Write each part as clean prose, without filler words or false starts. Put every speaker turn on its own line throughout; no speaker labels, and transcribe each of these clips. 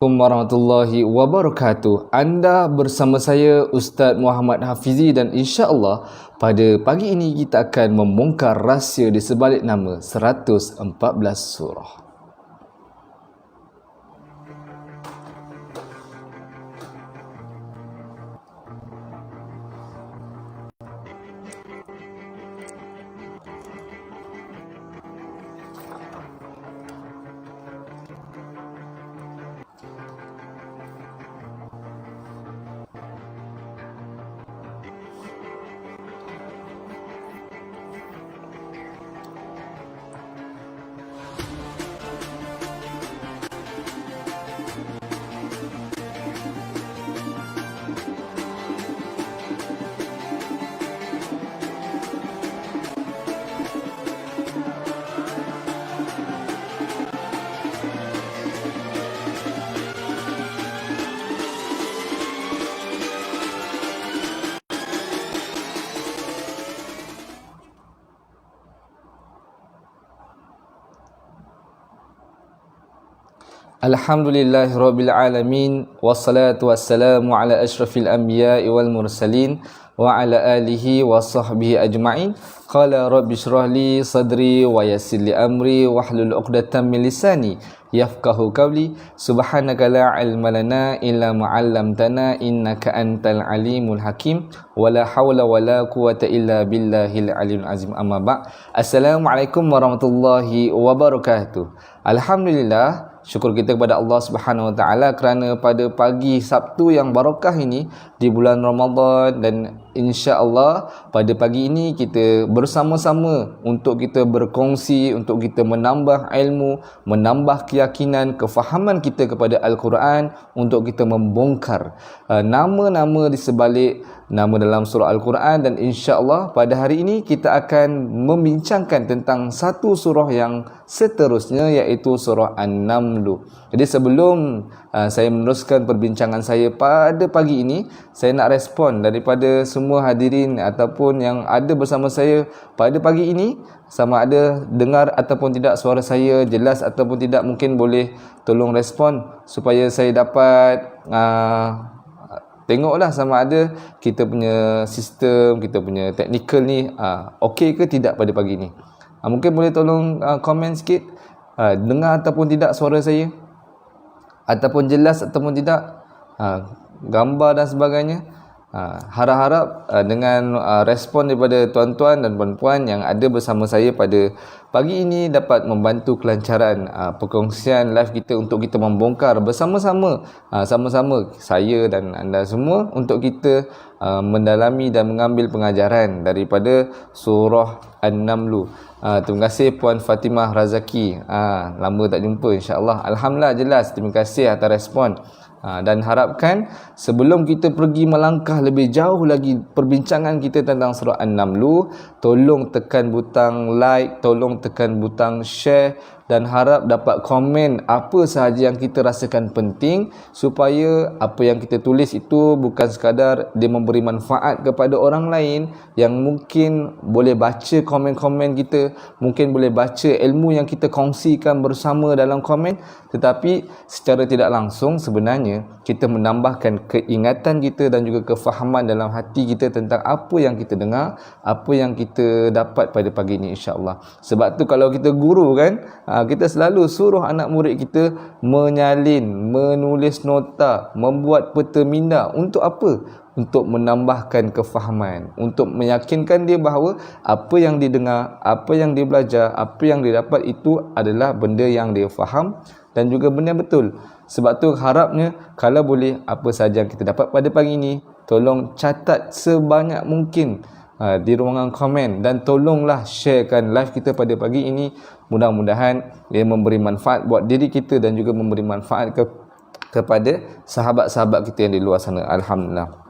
Warahmatullahi wabarakatuh. Anda bersama saya Ustaz Muhammad Hafizi dan insya-Allah pada pagi ini kita akan membongkar rahsia di sebalik nama 114 surah. Alhamdulillahirrabbilalamin. Wassalatu wassalamu ala ashrafil anbiya'i wal mursalin wa ala alihi wa sahbihi ajma'in. Qala rabbi shrah li sadri wa yassir li amri wahlul 'uqdatam min lisani yafqahu qawli. Subhanaka la ilma lana illa ma 'allamtana innaka antal alimul hakim. Wala haula wala quwata illa billahil aliyyil azim. Amma ba'. Assalamualaikum warahmatullahi wabarakatuh. Alhamdulillah, syukur kita kepada Allah Subhanahu Wa Taala kerana pada pagi Sabtu yang barakah ini di bulan Ramadan, dan insya-Allah pada pagi ini kita bersama-sama untuk kita berkongsi, untuk kita menambah ilmu, menambah keyakinan, kefahaman kita kepada Al-Quran, untuk kita membongkar nama-nama di sebalik nama dalam surah Al-Quran. Dan insya-Allah pada hari ini kita akan membincangkan tentang satu surah yang seterusnya, iaitu surah An-Naml. Jadi sebelum saya meneruskan perbincangan saya pada pagi ini, saya nak respon daripada semua hadirin ataupun yang ada bersama saya pada pagi ini, sama ada dengar ataupun tidak suara saya jelas ataupun tidak. Mungkin boleh tolong respon supaya saya dapat tengoklah sama ada kita punya sistem, kita punya teknikal ni okey ke tidak pada pagi ni. Mungkin boleh tolong komen sikit, dengar ataupun tidak suara saya, ataupun jelas ataupun tidak, gambar dan sebagainya. Harap-harap dengan respon daripada tuan-tuan dan puan-puan yang ada bersama saya pada pagi ini dapat membantu kelancaran perkongsian live kita, untuk kita membongkar bersama-sama, sama-sama saya dan anda semua, untuk kita mendalami dan mengambil pengajaran daripada surah An-Naml. Terima kasih Puan Fatimah Razaki, lama tak jumpa, insya-Allah. Alhamdulillah jelas, terima kasih atas respon. Dan harapkan sebelum kita pergi melangkah lebih jauh lagi perbincangan kita tentang surah An-Naml, tolong tekan butang like, tolong tekan butang share, dan harap dapat komen apa sahaja yang kita rasakan penting, supaya apa yang kita tulis itu bukan sekadar dia memberi manfaat kepada orang lain yang mungkin boleh baca komen-komen kita, mungkin boleh baca ilmu yang kita kongsikan bersama dalam komen, tetapi secara tidak langsung sebenarnya kita menambahkan keingatan kita dan juga kefahaman dalam hati kita tentang apa yang kita dengar, apa yang kita dapat pada pagi ini, insya-Allah. Sebab tu kalau kita guru kan, kita selalu suruh anak murid kita menyalin, menulis nota, membuat peta minda. Untuk apa? Untuk menambahkan kefahaman, untuk meyakinkan dia bahawa apa yang dia dengar, apa yang dia belajar, apa yang dia dapat itu adalah benda yang dia faham dan juga benda yang betul. Sebab tu harapnya kalau boleh apa sahaja yang kita dapat pada pagi ini, tolong catat sebanyak mungkin di ruangan komen, dan tolonglah sharekan live kita pada pagi ini. Mudah-mudahan ia memberi manfaat buat diri kita dan juga memberi manfaat kepada sahabat-sahabat kita yang di luar sana. Alhamdulillah.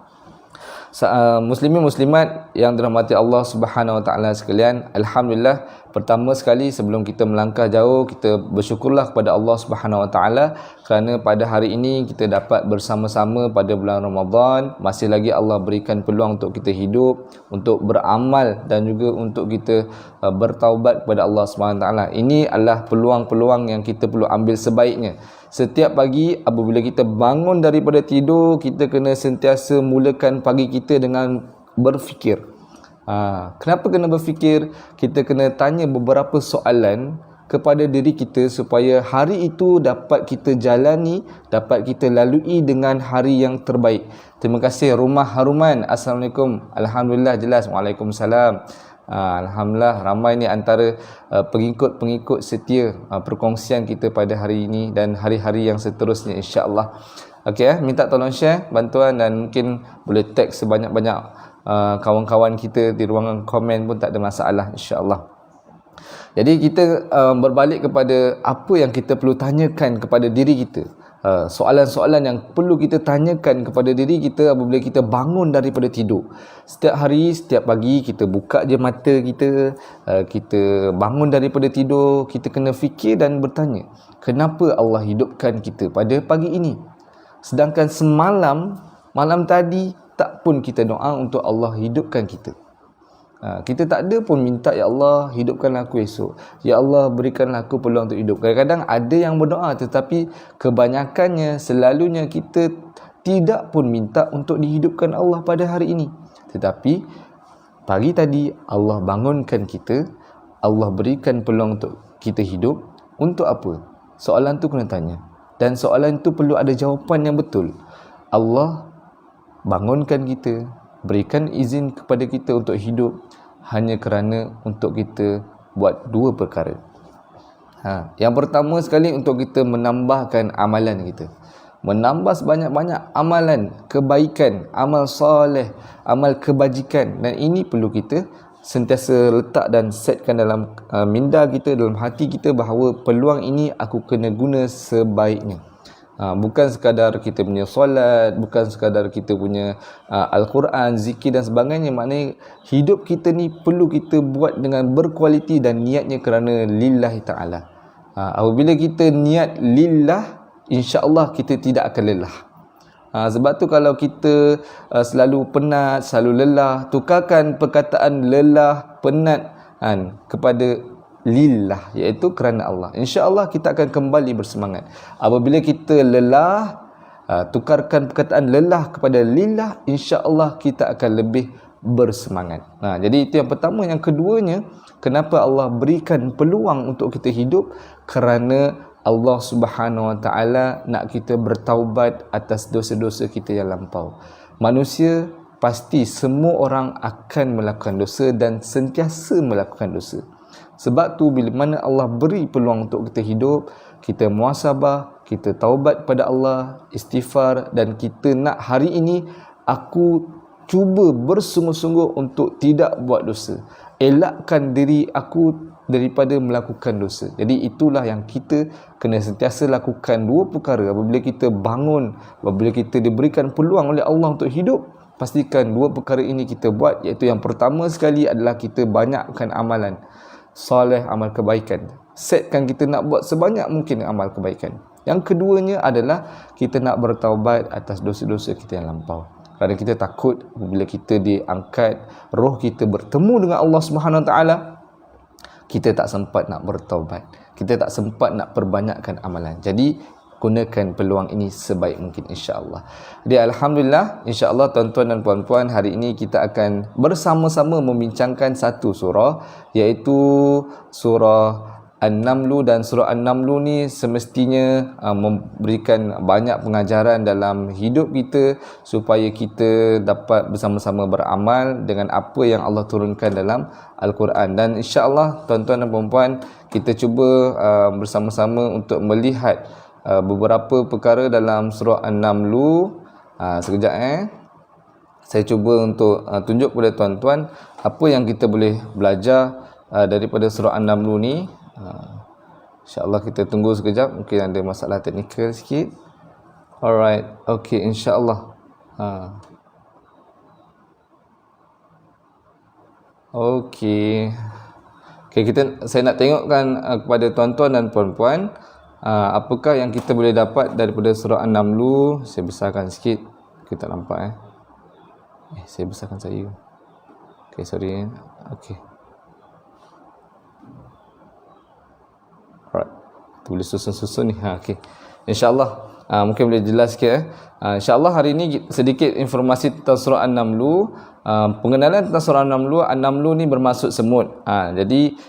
Muslimin muslimat yang dirahmati Allah Subhanahu Wa Taala sekalian, alhamdulillah Pertama sekali, sebelum kita melangkah jauh, kita bersyukurlah kepada Allah Subhanahu Wa Taala kerana pada hari ini kita dapat bersama-sama pada bulan Ramadan. Masih lagi Allah berikan peluang untuk kita hidup, untuk beramal dan juga untuk kita bertaubat kepada Allah Subhanahu Wa Taala. Ini adalah peluang-peluang yang kita perlu ambil sebaiknya. Setiap pagi apabila kita bangun daripada tidur, kita kena sentiasa mulakan pagi kita dengan berfikir. Kenapa kena berfikir? Kita kena tanya beberapa soalan kepada diri kita supaya hari itu dapat kita jalani, dapat kita lalui dengan hari yang terbaik. Terima kasih Rumah Haruman. Assalamualaikum. Alhamdulillah jelas. Waalaikumsalam. Alhamdulillah ramai ni antara pengikut-pengikut setia perkongsian kita pada hari ini dan hari-hari yang seterusnya, insya-Allah. Okey, minta tolong share bantuan dan mungkin boleh tag sebanyak-banyak kawan-kawan kita di ruangan komen pun tak ada masalah, insya-Allah. Jadi kita berbalik kepada apa yang kita perlu tanyakan kepada diri kita. Soalan-soalan yang perlu kita tanyakan kepada diri kita apabila kita bangun daripada tidur. Setiap hari, setiap pagi kita buka je mata kita, kita bangun daripada tidur, kita kena fikir dan bertanya, kenapa Allah hidupkan kita pada pagi ini? Sedangkan malam tadi tak pun kita doa untuk Allah hidupkan kita. Kita tak ada pun minta, ya Allah hidupkanlah aku esok, ya Allah berikanlah aku peluang untuk hidup. Kadang-kadang ada yang berdoa, tetapi kebanyakannya selalunya kita tidak pun minta untuk dihidupkan Allah pada hari ini. Tetapi pagi tadi Allah bangunkan kita, Allah berikan peluang untuk kita hidup. Untuk apa? Soalan tu kena tanya, dan soalan tu perlu ada jawapan yang betul. Allah bangunkan kita, berikan izin kepada kita untuk hidup hanya kerana untuk kita buat dua perkara. Yang pertama sekali, untuk kita menambahkan amalan kita. Menambah sebanyak-banyak amalan kebaikan, amal soleh, amal kebajikan. Dan ini perlu kita sentiasa letak dan setkan dalam minda kita, dalam hati kita bahawa peluang ini aku kena guna sebaiknya. Bukan sekadar kita punya solat, bukan sekadar kita punya Al-Quran, zikir dan sebagainya. Maknanya hidup kita ni perlu kita buat dengan berkualiti dan niatnya kerana lillahi ta'ala. Apabila kita niat lillah, insya-Allah kita tidak akan lelah. Sebab tu kalau kita selalu penat, selalu lelah, tukarkan perkataan lelah, penat kepada lillah, iaitu kerana Allah. InsyaAllah kita akan kembali bersemangat. Apabila kita lelah, tukarkan perkataan lelah kepada lillah, insyaAllah kita akan lebih bersemangat. Jadi itu yang pertama. Yang keduanya, kenapa Allah berikan peluang untuk kita hidup? Kerana Allah Subhanahu Wa Taala nak kita bertaubat atas dosa-dosa kita yang lampau. Manusia pasti semua orang akan melakukan dosa dan sentiasa melakukan dosa. Sebab tu bila mana Allah beri peluang untuk kita hidup, kita muhasabah, kita taubat pada Allah, istighfar, dan kita nak hari ini aku cuba bersungguh-sungguh untuk tidak buat dosa. Elakkan diri aku daripada melakukan dosa. Jadi itulah yang kita kena sentiasa lakukan, dua perkara. Apabila kita bangun, apabila kita diberikan peluang oleh Allah untuk hidup, pastikan dua perkara ini kita buat, iaitu yang pertama sekali adalah kita banyakkan amalan soleh, amal kebaikan. Setkan kita nak buat sebanyak mungkin amal kebaikan. Yang keduanya adalah kita nak bertaubat atas dosa-dosa kita yang lampau. Kerana kita takut bila kita diangkat, roh kita bertemu dengan Allah Subhanahu Wa Taala, kita tak sempat nak bertaubat, kita tak sempat nak perbanyakkan amalan. Jadi gunakan peluang ini sebaik mungkin, insya-Allah. Jadi alhamdulillah, insya-Allah tuan-tuan dan puan-puan, hari ini kita akan bersama-sama membincangkan satu surah, iaitu surah An-Naml. Dan surah An-Naml ni semestinya memberikan banyak pengajaran dalam hidup kita supaya kita dapat bersama-sama beramal dengan apa yang Allah turunkan dalam Al-Quran. Dan insya-Allah tuan-tuan dan puan-puan, kita cuba bersama-sama untuk melihat beberapa perkara dalam surah An-Naml. Sekejap saya cuba untuk tunjuk kepada tuan-tuan apa yang kita boleh belajar daripada surah An-Naml ni. InsyaAllah kita tunggu sekejap, mungkin ada masalah teknikal sikit. Alright, okay, insyaAllah. Okay. Okay, saya nak tengokkan kepada tuan-tuan dan puan-puan, apakah yang kita boleh dapat daripada surah An-Naml. Saya besarkan sikit, kita nampak saya besarkan saya. Okay, sorry. Okay. Alright. Kita boleh susun-susun ni. Okay. InsyaAllah mungkin boleh jelas sikit. InsyaAllah hari ini sedikit informasi tentang surah An-Naml. Pengenalan tentang surah An-Naml. An-Naml ni bermaksud semut. Jadi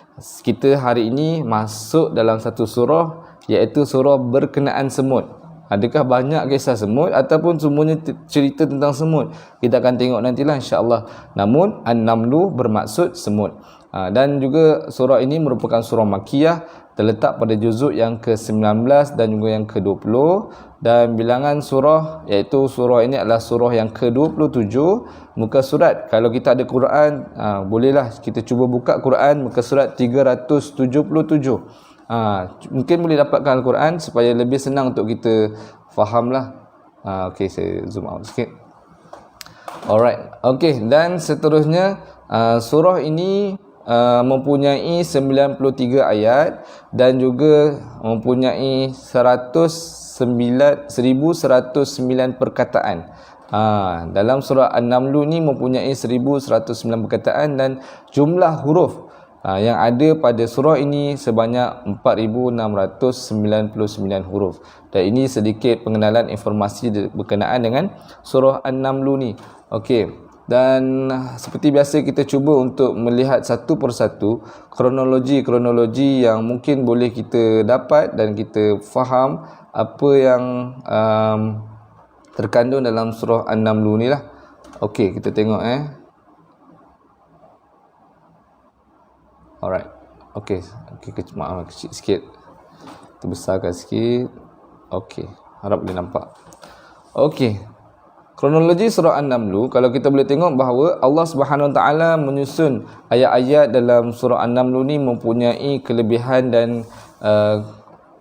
kita hari ini masuk dalam satu surah, iaitu surah berkenaan semut. Adakah banyak kisah semut ataupun semuanya cerita tentang semut? Kita akan tengok nantilah insya-Allah. Namun An-Naml bermaksud semut. Dan juga surah ini merupakan surah Makkiyah, terletak pada juzuk yang ke-19 dan juga yang ke-20, dan bilangan surah, iaitu surah ini adalah surah yang ke-27 muka surat. Kalau kita ada Quran, bolehlah kita cuba buka Quran muka surat 377. Mungkin boleh dapatkan Al-Quran supaya lebih senang untuk kita fahamlah. Okey, saya zoom out sikit. Alright. Okey, dan seterusnya surah ini mempunyai 93 ayat dan juga mempunyai 1109 perkataan. Dalam surah An-Naml ni mempunyai 1109 perkataan, dan jumlah huruf yang ada pada surah ini sebanyak 4699 huruf. Dan ini sedikit pengenalan informasi berkenaan dengan surah An-Naml ni. Okey. Dan seperti biasa kita cuba untuk melihat satu persatu kronologi yang mungkin boleh kita dapat dan kita faham apa yang terkandung dalam surah An-Naml ni lah. Okey, kita tengok Alright. Okey, maaf kecil sikit. Kita besarkan sikit. Okey, harap boleh nampak. Okey. Kronologi surah An-Naml, kalau kita boleh tengok bahawa Allah Subhanahu Wa Taala menyusun ayat-ayat dalam surah An-Naml ni mempunyai kelebihan dan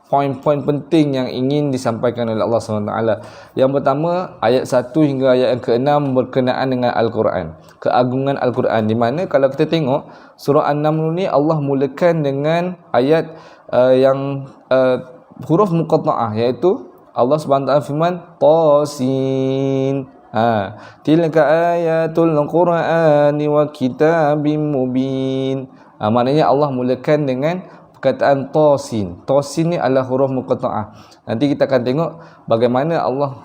poin-poin penting yang ingin disampaikan oleh Allah Subhanahu Wa Taala. Yang pertama, ayat 1 hingga ayat yang ke-6 berkenaan dengan Al-Quran, keagungan Al-Quran, di mana kalau kita tengok surah An-Naml ni Allah mulakan dengan ayat yang huruf muqatta'ah, iaitu Allah Subhanahu Wa Taala firman Tasin. Tilka ayatul Qur'ani wa kitabim mubin. Maknanya Allah mulakan dengan perkataan Tasin. Tasin ni adalah huruf muqatta'ah. Nanti kita akan tengok bagaimana Allah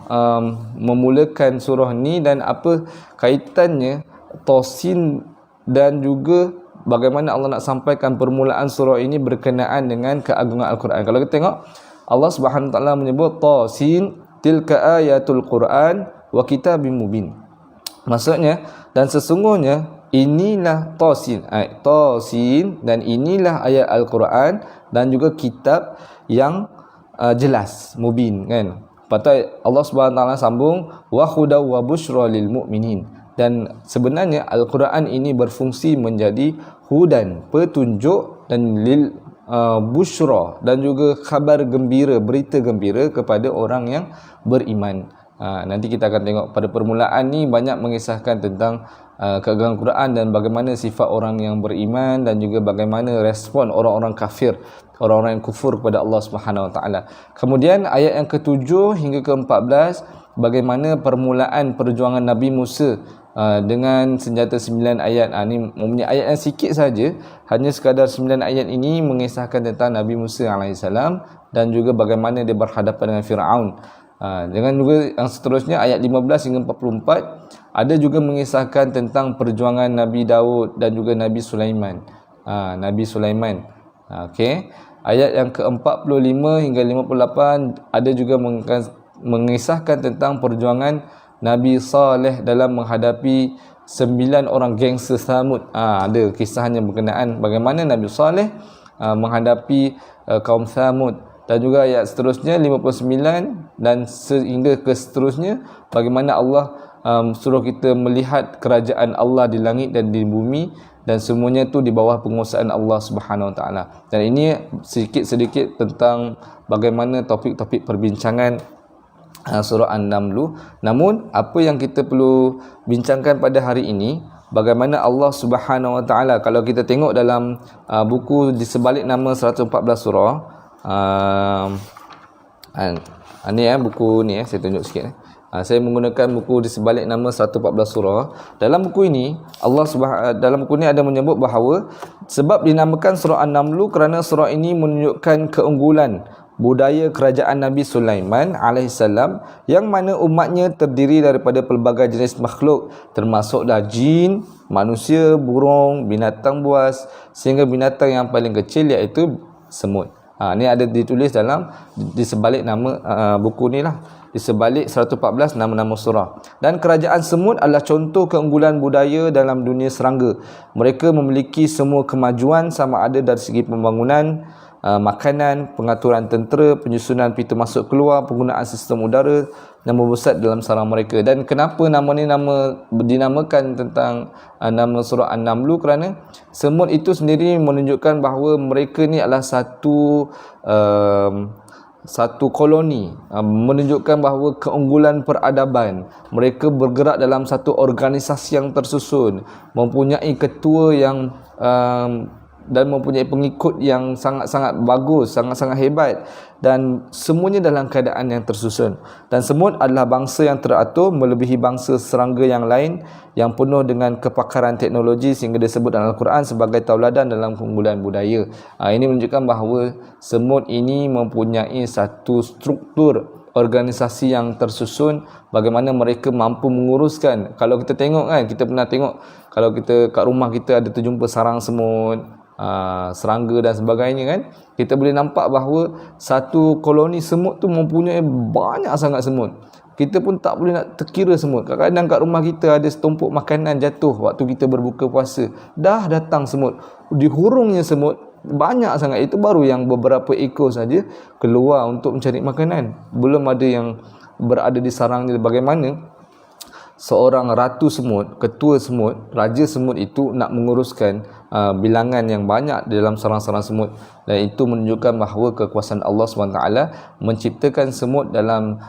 memulakan surah ni dan apa kaitannya Tasin, dan juga bagaimana Allah nak sampaikan permulaan surah ini berkenaan dengan keagungan Al-Quran. Kalau kita tengok, Allah Subhanahu Wa Taala menyebut Tasin, tilka ayatul Quran wa kitabim mubin. Maksudnya, dan sesungguhnya inilah Tasin, Tasin, dan inilah ayat Al-Quran dan juga kitab yang jelas, mubin, kan. Patut Allah Subhanahu Wa Taala sambung wa hudaw wa busyra lil mu'minin. Dan sebenarnya Al-Quran ini berfungsi menjadi hudan, petunjuk, dan lil busyra, dan juga khabar gembira, berita gembira kepada orang yang beriman. Nanti kita akan tengok pada permulaan ni banyak mengisahkan tentang keagungan Quran dan bagaimana sifat orang yang beriman, dan juga bagaimana respon orang-orang kafir, orang-orang yang kufur kepada Allah Subhanahu Wa Taala. Kemudian ayat yang ke-7 hingga ke-14, bagaimana permulaan perjuangan Nabi Musa dengan senjata 9 ayat. Ni mempunyai ayat yang sikit saja, hanya sekadar 9 ayat ini mengisahkan tentang Nabi Musa AS dan juga bagaimana dia berhadapan dengan Firaun. Dengan juga yang seterusnya ayat 15 hingga 44 ada juga mengisahkan tentang perjuangan Nabi Daud dan juga Nabi Sulaiman. Nabi Sulaiman. Okey. Ayat yang ke-45 hingga 58 ada juga mengisahkan tentang perjuangan Nabi Saleh dalam menghadapi 9 orang gangster Thamud. Ada kisahnya berkenaan bagaimana Nabi Saleh menghadapi kaum Thamud. Dan juga ayat seterusnya 59 dan sehingga ke seterusnya, bagaimana Allah suruh kita melihat kerajaan Allah di langit dan di bumi, dan semuanya tu di bawah penguasaan Allah Subhanahu Wa Taala. Dan ini sedikit-sedikit tentang bagaimana topik-topik perbincangan surah An-Naml. Namun apa yang kita perlu bincangkan pada hari ini, bagaimana Allah Subhanahu Wa Taala, kalau kita tengok dalam buku di sebalik nama 114 surah, ni buku ni saya tunjuk sikit. Saya menggunakan buku di sebalik nama 114 surah. Dalam buku ini dalam buku ini ada menyebut bahawa sebab dinamakan surah An-Naml kerana surah ini menunjukkan keunggulan budaya kerajaan Nabi Sulaiman alaihissalam, yang mana umatnya terdiri daripada pelbagai jenis makhluk, termasuklah jin, manusia, burung, binatang buas, sehingga binatang yang paling kecil iaitu semut. Ini ada ditulis dalam di sebalik nama buku ni lah, di sebalik 114 nama-nama surah. Dan kerajaan semut adalah contoh keunggulan budaya dalam dunia serangga. Mereka memiliki semua kemajuan sama ada dari segi pembangunan, makanan, pengaturan tentera, penyusunan pintu masuk keluar, penggunaan sistem udara yang membesar dalam sarang mereka. Dan kenapa nama ni dinamakan tentang nama surah An-Naml, kerana semut itu sendiri menunjukkan bahawa mereka ni adalah satu koloni, menunjukkan bahawa keunggulan peradaban. Mereka bergerak dalam satu organisasi yang tersusun, mempunyai ketua yang dan mempunyai pengikut yang sangat-sangat bagus, sangat-sangat hebat, dan semuanya dalam keadaan yang tersusun. Dan semut adalah bangsa yang teratur melebihi bangsa serangga yang lain yang penuh dengan kepakaran teknologi, sehingga disebut dalam Al-Quran sebagai tauladan dalam keunggulan budaya. Ini menunjukkan bahawa semut ini mempunyai satu struktur organisasi yang tersusun, bagaimana mereka mampu menguruskan. Kalau kita tengok kan, kita pernah tengok kalau kita kat rumah kita ada terjumpa sarang semut, serangga dan sebagainya kan, kita boleh nampak bahawa satu koloni semut tu mempunyai banyak sangat semut. Kita pun tak boleh nak terkira semut. Kadang-kadang kat rumah kita ada setumpuk makanan jatuh waktu kita berbuka puasa, dah datang semut, dihurungnya semut banyak sangat. Itu baru yang beberapa ekor saja keluar untuk mencari makanan, belum ada yang berada di sarangnya. Bagaimana seorang ratu semut, ketua semut, raja semut itu nak menguruskan bilangan yang banyak dalam sarang-sarang semut. Dan itu menunjukkan bahawa kekuasaan Allah SWT menciptakan semut dalam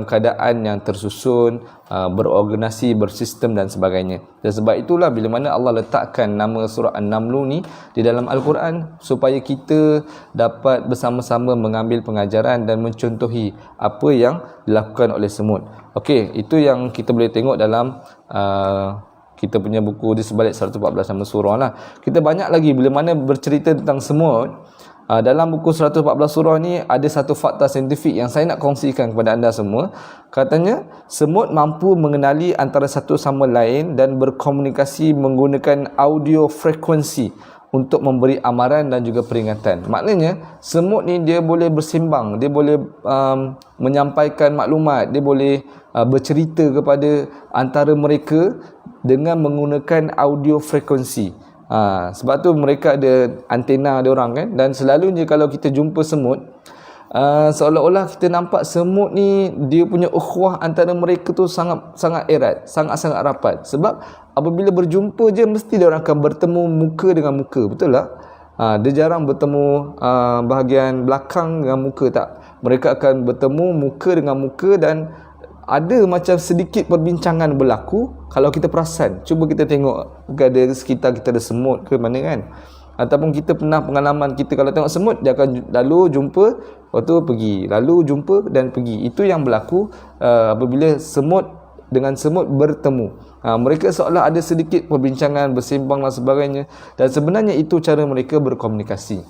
keadaan yang tersusun, berorganisasi, bersistem dan sebagainya. Dan sebab itulah bila mana Allah letakkan nama surah An-Naml ni di dalam Al-Quran, supaya kita dapat bersama-sama mengambil pengajaran dan mencontohi apa yang dilakukan oleh semut. Okey, itu yang kita boleh tengok dalam kita punya buku di sebalik 114 nama surah lah. Kita banyak lagi bila mana bercerita tentang semut. Dalam buku 114 surah ni ada satu fakta saintifik yang saya nak kongsikan kepada anda semua. Katanya semut mampu mengenali antara satu sama lain dan berkomunikasi menggunakan audio frekuensi untuk memberi amaran dan juga peringatan. Maknanya semut ni dia boleh bersembang, dia boleh menyampaikan maklumat, dia boleh bercerita kepada antara mereka dengan menggunakan audio frekuensi. Sebab tu mereka ada antena dia orang kan. Dan selalunya kalau kita jumpa semut, seolah-olah kita nampak semut ni dia punya ukhuwah antara mereka tu sangat erat, sangat-sangat rapat. Sebab apabila berjumpa je mesti dia orang akan bertemu muka dengan muka, betul tak? Dia jarang bertemu bahagian belakang dengan muka, tak. Mereka akan bertemu muka dengan muka, dan ada macam sedikit perbincangan berlaku. Kalau kita perasan, cuba kita tengok ada sekitar kita ada semut ke mana kan, ataupun kita pernah pengalaman kita kalau tengok semut, dia akan lalu jumpa, lepas tu pergi, lalu jumpa dan pergi. Itu yang berlaku apabila semut dengan semut bertemu. Mereka seolah ada sedikit perbincangan, bersembang dan sebagainya, dan sebenarnya itu cara mereka berkomunikasi.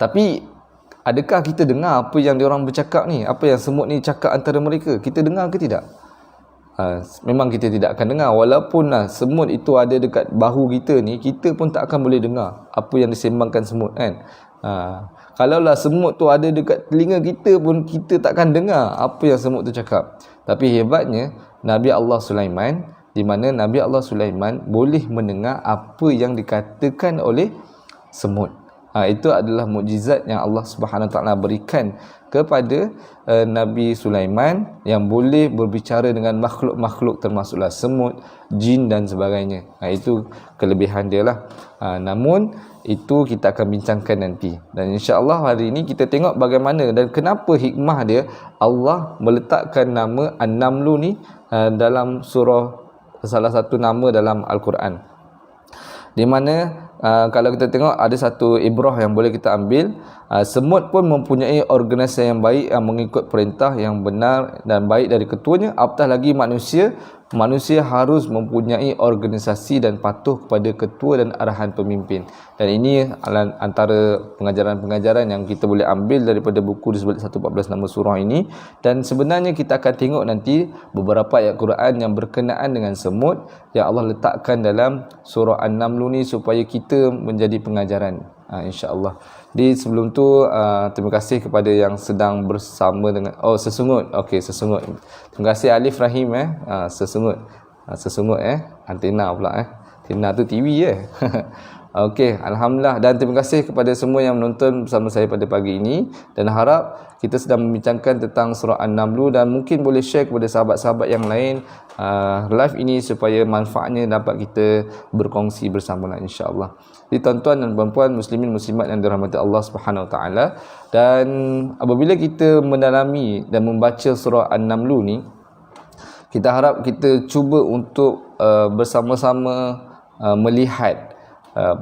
Tapi adakah kita dengar apa yang diorang bercakap ni? Apa yang semut ni cakap antara mereka? Kita dengar ke tidak? Memang kita tidak akan dengar. Walaupun semut itu ada dekat bahu kita ni, kita pun tak akan boleh dengar apa yang disembangkan semut kan. Kalaulah semut tu ada dekat telinga kita pun, kita takkan dengar apa yang semut tu cakap. Tapi hebatnya Nabi Allah Sulaiman, di mana Nabi Allah Sulaiman boleh mendengar apa yang dikatakan oleh semut. Itu adalah mukjizat yang Allah Subhanahu Taala berikan kepada Nabi Sulaiman, yang boleh berbicara dengan makhluk-makhluk termasuklah semut, jin dan sebagainya. Itu kelebihan dia lah. Namun itu kita akan bincangkan nanti. Dan insya-Allah hari ini kita tengok bagaimana dan kenapa hikmah dia Allah meletakkan nama An-Namlu ni dalam surah, salah satu nama dalam Al-Quran. Di mana kalau kita tengok ada satu ibrah yang boleh kita ambil, semut pun mempunyai organisasi yang baik, yang mengikut perintah yang benar dan baik dari ketuanya. Apatah lagi manusia harus mempunyai organisasi dan patuh kepada ketua dan arahan pemimpin. Dan ini antara pengajaran-pengajaran yang kita boleh ambil daripada buku di sebalik 114 nama surah ini. Dan sebenarnya kita akan tengok nanti beberapa ayat Quran yang berkenaan dengan semut yang Allah letakkan dalam surah An-Naml ni supaya kita menjadi pengajaran, insya-Allah. Di sebelum tu terima kasih kepada yang sedang bersama dengan sesungut. Okey, sesungut. Terima kasih Alif Rahim sesungut. Sesungut antena pula antena tu TV Okey, alhamdulillah, dan terima kasih kepada semua yang menonton bersama saya pada pagi ini, dan harap kita sedang membincangkan tentang surah An-Naml, dan mungkin boleh share kepada sahabat-sahabat yang lain live ini supaya manfaatnya dapat kita berkongsi bersama insya-Allah. Jadi tuan-tuan dan puan-puan, muslimin muslimat yang dirahmati Allah Subhanahu Wa Taala, dan apabila kita mendalami dan membaca surah An-Naml ni, kita harap kita cuba untuk bersama-sama melihat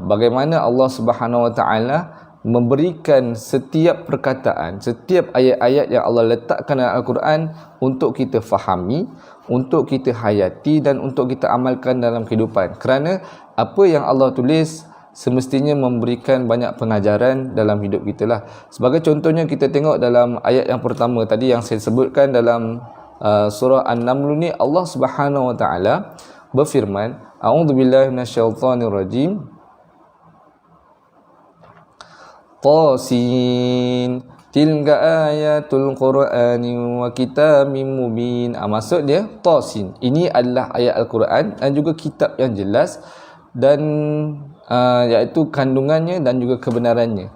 bagaimana Allah Subhanahu Wa Taala memberikan setiap perkataan, setiap ayat-ayat yang Allah letakkan dalam Al-Quran untuk kita fahami, untuk kita hayati dan untuk kita amalkan dalam kehidupan. Kerana apa yang Allah tulis semestinya memberikan banyak pengajaran dalam hidup kita lah. Sebagai contohnya, kita tengok dalam ayat yang pertama tadi yang saya sebutkan dalam surah An-Naml ni, Allah Subhanahu Wa Taala berfirman, A'udzubillahi minasyaitonirrajim. Tasin tilka ayatul Qur'ani wa kitabim mubin. Maksud dia Tasin, ini adalah ayat Al-Quran dan juga kitab yang jelas, dan iaitu kandungannya dan juga kebenarannya.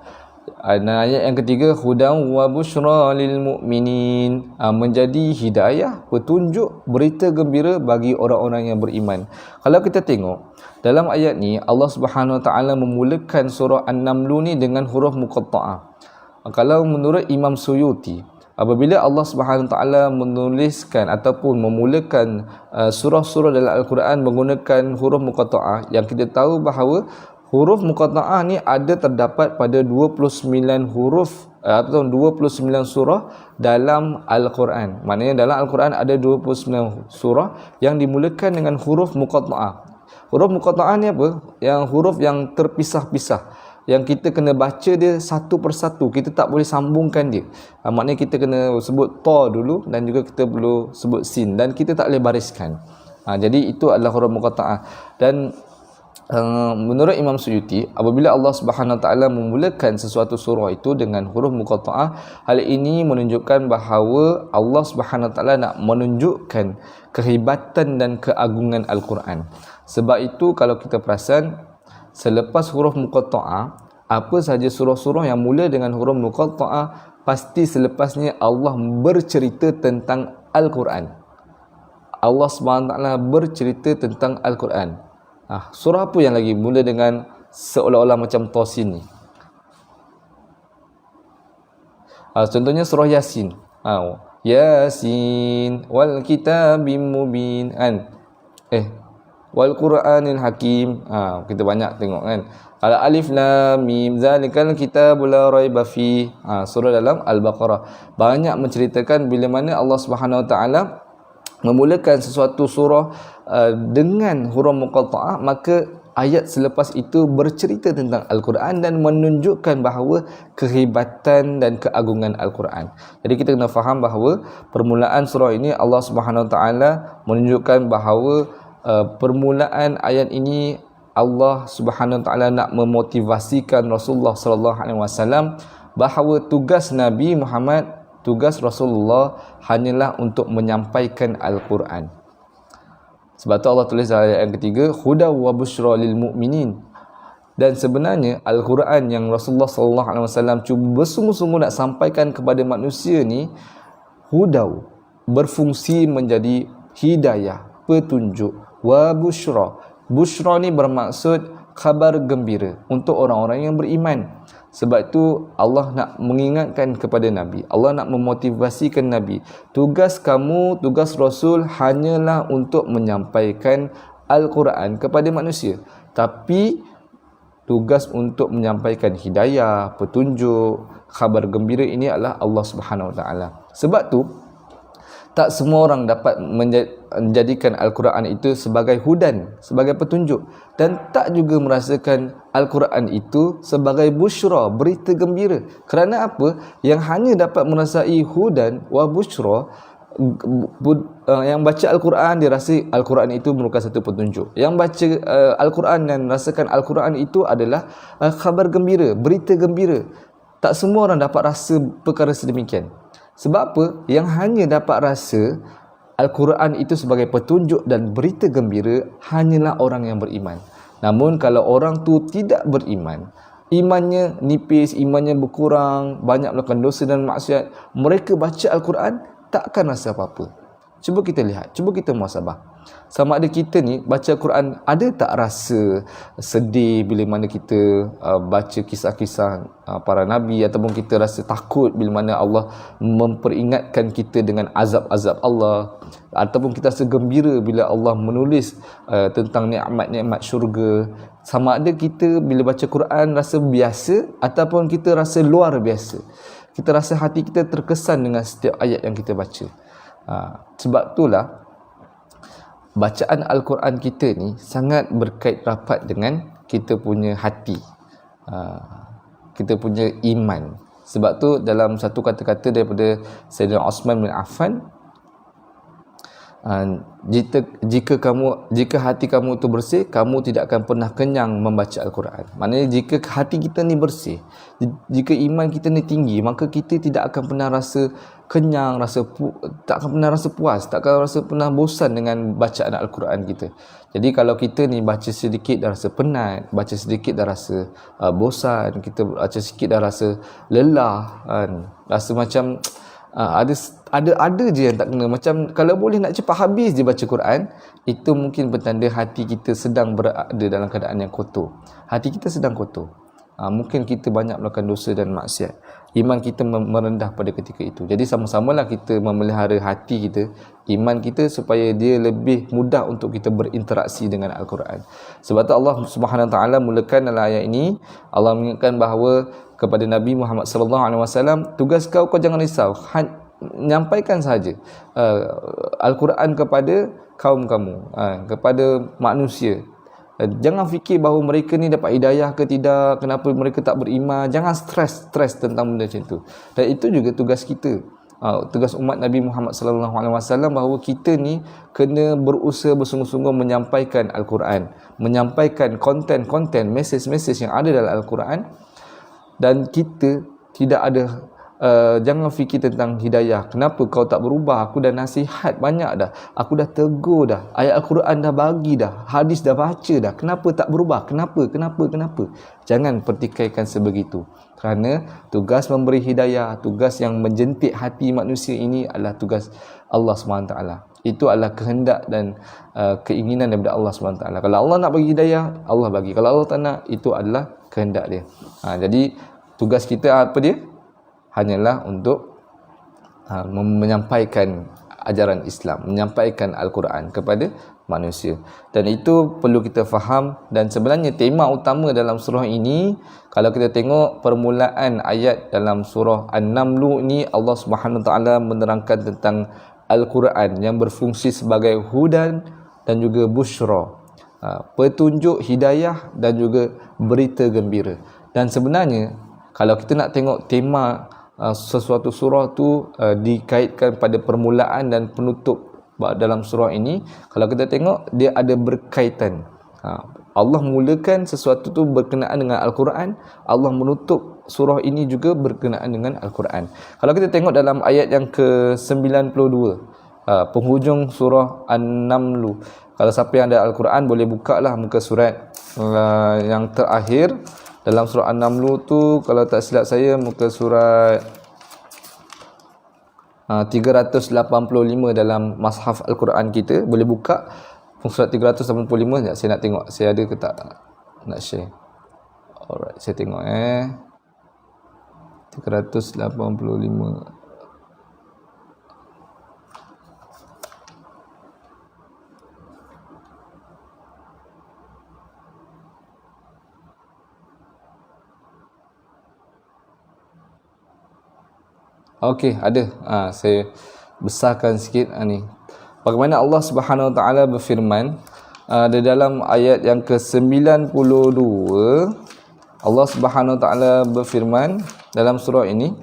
Ayat yang ketiga, hudan wa busyra lil mu'minin, menjadi hidayah, petunjuk, berita gembira bagi orang-orang yang beriman. Kalau kita tengok dalam ayat ni, Allah Subhanahu Wa Taala memulakan surah An-Naml ni dengan huruf muqatta'ah. Kalau menurut Imam Suyuti, apabila Allah Subhanahu Wa Taala menuliskan ataupun memulakan surah-surah dalam Al-Quran menggunakan huruf muqatta'ah, yang kita tahu bahawa huruf muqatta'ah ni terdapat pada 29 huruf atau 29 surah dalam Al-Quran. Maknanya dalam Al-Quran ada 29 surah yang dimulakan dengan huruf muqatta'ah. Huruf muqatta'ah ni apa? Yang huruf yang terpisah-pisah, yang kita kena baca dia satu persatu, kita tak boleh sambungkan dia. Maknanya kita kena sebut ta dulu dan juga kita perlu sebut sin, dan kita tak boleh bariskan. Jadi itu adalah huruf muqatta'ah. Dan menurut Imam Suyuti, apabila Allah Subhanahu Wa Taala memulakan sesuatu surah itu dengan huruf muqatta'ah, hal ini menunjukkan bahawa Allah Subhanahu Wa Taala nak menunjukkan kehebatan dan keagungan Al-Quran. Sebab itu kalau kita perasan, selepas huruf muqatta'ah, apa sahaja surah-surah yang mula dengan huruf muqatta'ah, pasti selepasnya Allah bercerita tentang Al-Quran. Allah Subhanahu Wa Taala bercerita tentang Al-Quran. Surah apa yang lagi mula dengan seolah-olah macam Tasin ni? Contohnya surah Yasin. Yasin wal kitabim mubin wal Qur'anil Hakim. Kita banyak tengok kan. Kalau Alif Lam Mim zalikal kitabul la raiba fi, surah dalam Al-Baqarah banyak menceritakan bila mana Allah Subhanahu Wa Taala memulakan sesuatu surah dengan huruf muqatta'ah, maka ayat selepas itu bercerita tentang Al-Quran dan menunjukkan bahawa kehebatan dan keagungan Al-Quran. Jadi kita kena faham bahawa permulaan surah ini Allah Subhanahu Wa Taala menunjukkan bahawa permulaan ayat ini Allah Subhanahu Wa Taala nak memotivasikan Rasulullah sallallahu alaihi wasallam bahawa tugas Nabi Muhammad, tugas Rasulullah hanyalah untuk menyampaikan Al-Quran. Sebab tu Allah tulis ayat yang ketiga, huda wa busyra lil mu'minin. Dan sebenarnya Al-Quran yang Rasulullah SAW cuba bersungguh-sungguh nak sampaikan kepada manusia ni, hudau, berfungsi menjadi hidayah, petunjuk, wa busyra. Busyra ni bermaksud khabar gembira untuk orang-orang yang beriman. Sebab itu Allah nak mengingatkan kepada Nabi, Allah nak memotivasikan Nabi, tugas kamu, tugas Rasul hanyalah untuk menyampaikan Al-Quran kepada manusia. Tapi tugas untuk menyampaikan hidayah, petunjuk, khabar gembira ini adalah Allah Subhanahu Wa Taala. Sebab tu tak semua orang dapat menjadikan Al-Quran itu sebagai hudan, sebagai petunjuk, dan tak juga merasakan Al-Quran itu sebagai busyra, berita gembira. Kerana apa? Yang hanya dapat merasai hudan wa busyra, yang baca Al-Quran dia rasa Al-Quran itu merupakan satu petunjuk. Yang baca Al-Quran dan rasakan Al-Quran itu adalah khabar gembira, berita gembira. Tak semua orang dapat rasa perkara sedemikian. Sebab apa? Yang hanya dapat rasa Al-Quran itu sebagai petunjuk dan berita gembira hanyalah orang yang beriman. Namun kalau orang tu tidak beriman, imannya nipis, imannya berkurang, banyak melakukan dosa dan maksiat, mereka baca Al-Quran takkan rasa apa-apa. Cuba kita lihat, cuba kita muhasabah. Sama ada kita ni baca Quran, ada tak rasa sedih bila mana kita baca kisah-kisah para nabi, ataupun kita rasa takut bila mana Allah memperingatkan kita dengan azab-azab Allah, ataupun kita rasa gembira bila Allah menulis tentang nikmat-nikmat syurga. Sama ada kita bila baca Quran rasa biasa ataupun kita rasa luar biasa. Kita rasa hati kita terkesan dengan setiap ayat yang kita baca. Sebab itulah bacaan Al-Quran kita ni sangat berkait rapat dengan kita punya hati, kita punya iman. Sebab tu dalam satu kata-kata daripada Sayyidina Osman bin Affan, jika hati kamu itu bersih, kamu tidak akan pernah kenyang membaca Al-Quran. Maknanya jika hati kita ni bersih, jika iman kita ni tinggi, maka kita tidak akan pernah rasa kenyang, tak akan pernah rasa puas, tak akan pernah bosan dengan bacaan Al-Quran kita. Jadi kalau kita ni baca sedikit dah rasa penat, baca sedikit dah rasa bosan, kita baca sedikit dah rasa lelah, kan? Rasa macam ada je yang tak kena. Macam kalau boleh nak cepat habis je baca Quran, itu mungkin petanda hati kita sedang berada dalam keadaan yang kotor. Hati kita sedang kotor. Mungkin kita banyak melakukan dosa dan maksiat. Iman kita merendah pada ketika itu. Jadi sama-samalah kita memelihara hati kita, iman kita, supaya dia lebih mudah untuk kita berinteraksi dengan Al-Quran. Sebab tu Allah Subhanahu Wa Taala mulakan dalam ayat ini, Allah mengingatkan bahawa kepada Nabi Muhammad sallallahu alaihi wasallam, tugas kau jangan risau, nyampaikan sahaja Al-Quran kepada kaum kamu, kepada manusia. Jangan fikir bahawa mereka ni dapat hidayah ke tidak, kenapa mereka tak beriman. Jangan stres tentang benda macam tu. Dan itu juga tugas kita, tugas umat Nabi Muhammad sallallahu alaihi wasallam, bahawa kita ni kena berusaha bersungguh-sungguh menyampaikan Al-Quran, menyampaikan konten-konten, mesej-mesej yang ada dalam Al-Quran. Dan kita tidak ada jangan fikir tentang hidayah. Kenapa kau tak berubah? Aku dah nasihat banyak dah, aku dah tegur dah, ayat Al-Quran dah bagi dah, hadis dah baca dah, kenapa tak berubah? Kenapa? Jangan pertikaikan sebegitu. Kerana tugas memberi hidayah, tugas yang menjentik hati manusia ini adalah tugas Allah SWT. Itu adalah kehendak dan keinginan daripada Allah SWT. Kalau Allah nak bagi hidayah, Allah bagi. Kalau Allah tak nak, itu adalah kehendak dia. Jadi tugas kita apa dia? Hanyalah untuk menyampaikan ajaran Islam, menyampaikan Al-Quran kepada manusia. Dan itu perlu kita faham. Dan sebenarnya tema utama dalam surah ini, kalau kita tengok permulaan ayat dalam surah An-Naml ini, Allah Subhanahu Taala menerangkan tentang Al-Quran yang berfungsi sebagai hudan dan juga busyra, petunjuk, hidayah dan juga berita gembira. Dan sebenarnya kalau kita nak tengok tema sesuatu surah tu dikaitkan pada permulaan dan penutup dalam surah ini, kalau kita tengok dia ada berkaitan. Allah mulakan sesuatu tu berkenaan dengan Al-Quran, Allah menutup surah ini juga berkenaan dengan Al-Quran. Kalau kita tengok dalam ayat yang ke-92, penghujung surah An-Naml, kalau siapa yang ada Al-Quran boleh buka lah muka surat yang terakhir dalam surah An-Naml tu, kalau tak silap saya muka surat 385 dalam Mashaf Al-Quran kita. Boleh buka surat 385 sekejap, saya nak tengok saya ada ke tak nak share. Alright, saya tengok 385. Okey, ada. Saya besarkan sikit ni. Bagaimana Allah Subhanahu Wa Taala berfirman di dalam ayat yang ke-92, Allah Subhanahu Wa Taala berfirman dalam surah ini.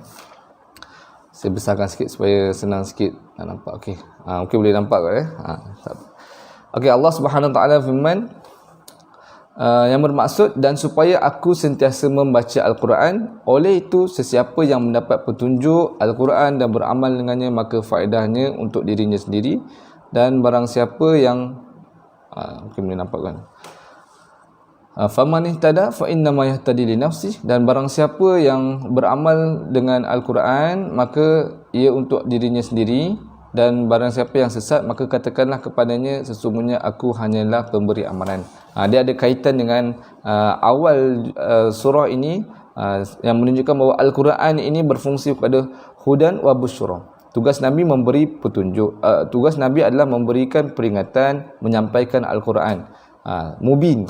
Saya besarkan sikit supaya senang sikit nak nampak. Okey. Mungkin boleh nampak kot Okey, Allah Subhanahu Wa Taala firman yang bermaksud, dan supaya aku sentiasa membaca Al-Quran, oleh itu sesiapa yang mendapat petunjuk Al-Quran dan beramal dengannya, maka faedahnya untuk dirinya sendiri, dan barang siapa yang mungkin boleh nampak kan, faman ihtada fa innama yahtadi li nafsihi, dan barang siapa yang beramal dengan Al-Quran maka ia untuk dirinya sendiri, dan barang siapa yang sesat maka katakanlah kepadanya, sesungguhnya aku hanyalah pemberi amaran. Dia ada kaitan dengan awal surah ini, yang menunjukkan bahawa Al-Quran ini berfungsi kepada hudan wa busyra. Tugas Nabi memberi petunjuk, tugas Nabi adalah memberikan peringatan, menyampaikan Al-Quran mubin,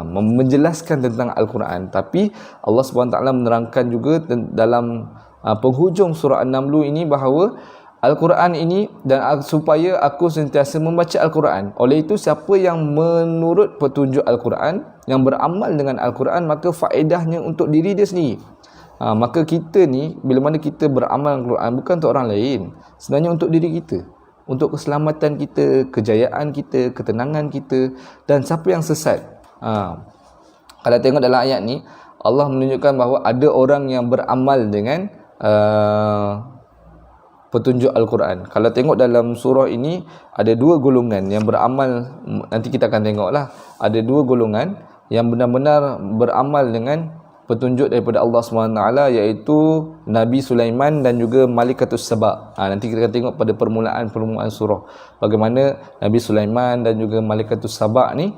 menjelaskan tentang Al-Quran. Tapi Allah SWT menerangkan juga dalam penghujung surah An-Naml ini bahawa Al-Quran ini, dan supaya aku sentiasa membaca Al-Quran. Oleh itu siapa yang menurut petunjuk Al-Quran, yang beramal dengan Al-Quran, maka faedahnya untuk diri dia sendiri. Maka kita ni, bila mana kita beramal dengan Al-Quran, bukan untuk orang lain, sebenarnya untuk diri kita, untuk keselamatan kita, kejayaan kita, ketenangan kita. Dan siapa yang sesat, kalau tengok dalam ayat ni, Allah menunjukkan bahawa ada orang yang beramal dengan petunjuk Al-Quran. Kalau tengok dalam surah ini, ada dua golongan yang beramal, nanti kita akan tengoklah, ada dua golongan yang benar-benar beramal dengan petunjuk daripada Allah SWT, iaitu Nabi Sulaiman dan juga Malikatus Saba. Nanti kita akan tengok pada permulaan surah bagaimana Nabi Sulaiman dan juga Malikatus Saba ni,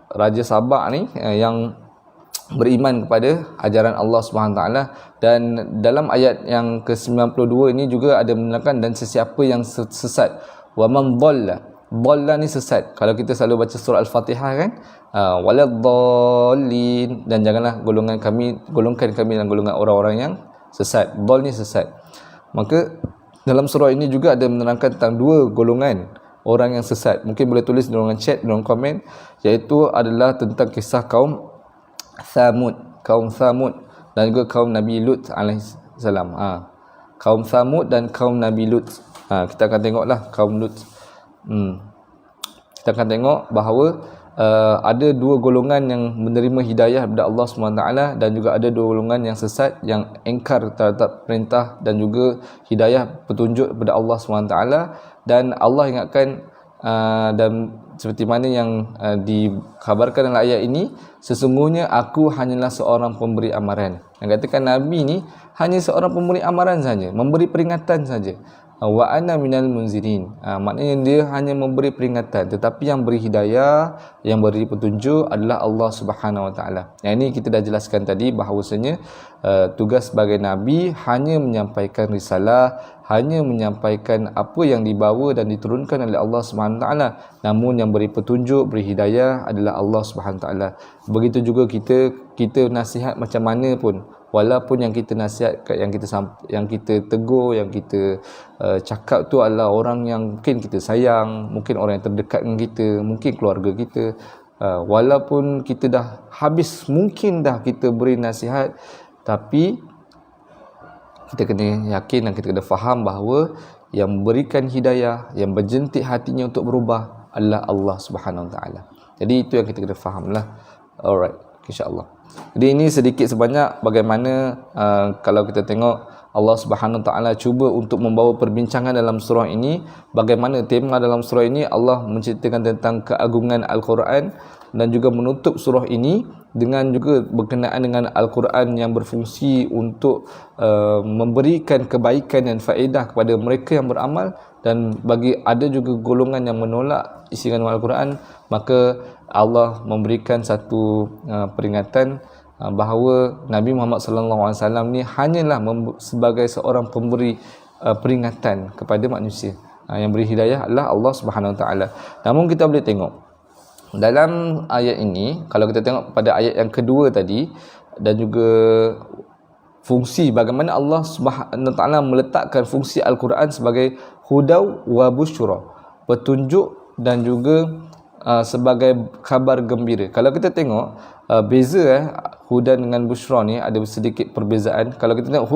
Raja Sabak ni yang beriman kepada ajaran Allah SWT. Dan dalam ayat yang ke-92 ini juga ada menerangkan, dan sesiapa yang sesat, wa man dhalla ni sesat. Kalau kita selalu baca surah Al-Fatihah kan, waladdallin, dan janganlah golongkan kami dalam golongan orang-orang yang sesat. Dhal ni sesat. Maka dalam surah ini juga ada menerangkan tentang dua golongan orang yang sesat. Mungkin boleh tulis di ruangan chat, di ruangan komen, iaitu adalah tentang kisah kaum Thamud dan juga kaum Nabi Lut alaihissalam. Kaum Thamud dan kaum Nabi Lut. Kita akan tengoklah kaum Lut. Kita akan tengok bahawa ada dua golongan yang menerima hidayah daripada Allah SWT, dan juga ada dua golongan yang sesat, yang engkar terhadap perintah dan juga hidayah petunjuk daripada Allah SWT. Dan Allah ingatkan, dan seperti mana yang dikhabarkan dalam ayat ini, sesungguhnya aku hanyalah seorang pemberi amaran. Yang katakan Nabi ni hanya seorang pemberi amaran saja, memberi peringatan saja. Wa ana minal munzirin. Maknanya dia hanya memberi peringatan, tetapi yang beri hidayah, yang beri petunjuk adalah Allah Subhanahu Wa Taala. Yang ini kita dah jelaskan tadi bahawasanya tugas sebagai Nabi hanya menyampaikan risalah, hanya menyampaikan apa yang dibawa dan diturunkan oleh Allah Subhanahu Wa Taala. Namun yang beri petunjuk, beri hidayah adalah Allah Subhanahu Wa Taala. Begitu juga kita nasihat macam mana pun, walaupun yang kita nasihat, yang kita tegur, yang kita cakap tu adalah orang yang mungkin kita sayang, mungkin orang yang terdekat dengan kita, mungkin keluarga kita, walaupun kita dah habis mungkin dah kita beri nasihat, tapi kita kena yakin dan kita kena faham bahawa yang memberikan hidayah, yang berjentik hatinya untuk berubah adalah Allah Subhanahu Wa Taala. Jadi itu yang kita kena fahamlah. Alright, insya-Allah. Jadi ini sedikit sebanyak bagaimana kalau kita tengok Allah Subhanahu Wa Taala cuba untuk membawa perbincangan dalam surah ini, bagaimana tema dalam surah ini Allah menceritakan tentang keagungan Al-Quran, dan juga menutup surah ini dengan juga berkenaan dengan Al-Quran yang berfungsi untuk memberikan kebaikan dan faedah kepada mereka yang beramal, dan bagi ada juga golongan yang menolak isi kandungan Al-Quran, maka Allah memberikan satu peringatan bahawa Nabi Muhammad SAW ni hanyalah sebagai seorang pemberi peringatan kepada manusia. Yang beri hidayah adalah Allah Subhanahu Wa Taala. Namun kita boleh tengok dalam ayat ini, kalau kita tengok pada ayat yang kedua tadi, dan juga fungsi bagaimana Allah Subhanahu Wa Taala meletakkan fungsi Al-Quran sebagai hudaw wa busyra, petunjuk dan juga sebagai kabar gembira. Kalau kita tengok beza hudan dengan busyra ni ada sedikit perbezaan. Kalau kita tengok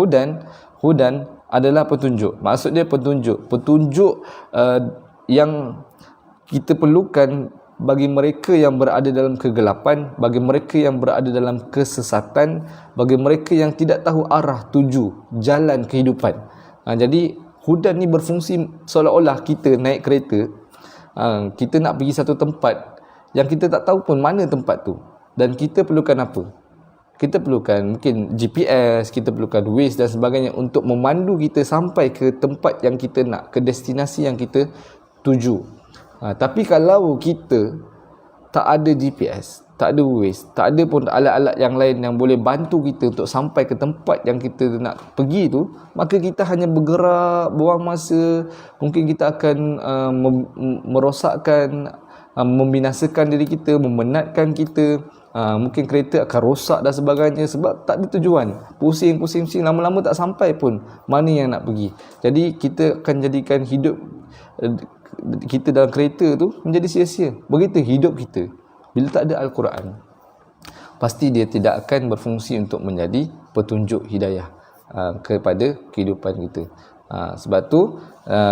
hudan adalah petunjuk. Maksud dia petunjuk yang kita perlukan bagi mereka yang berada dalam kegelapan, bagi mereka yang berada dalam kesesatan, bagi mereka yang tidak tahu arah tuju jalan kehidupan. Jadi hudan ni berfungsi seolah-olah kita naik kereta, kita nak pergi satu tempat yang kita tak tahu pun mana tempat tu, dan kita perlukan apa? Kita perlukan mungkin GPS, kita perlukan Waze dan sebagainya untuk memandu kita sampai ke tempat yang kita nak, ke destinasi yang kita tuju. Tapi kalau kita tak ada GPS, tak ada Waze, tak ada pun alat-alat yang lain yang boleh bantu kita untuk sampai ke tempat yang kita nak pergi tu, maka kita hanya bergerak, buang masa, mungkin kita akan merosakkan, membinasakan diri kita, memenatkan kita. Mungkin kereta akan rosak dan sebagainya sebab tak ada tujuan. Pusing lama-lama tak sampai pun mana yang nak pergi. Jadi kita akan jadikan hidup kita dalam kereta tu menjadi sia-sia. Begitu hidup kita bila tak ada Al-Quran, pasti dia tidak akan berfungsi untuk menjadi petunjuk hidayah kepada kehidupan kita. Sebab tu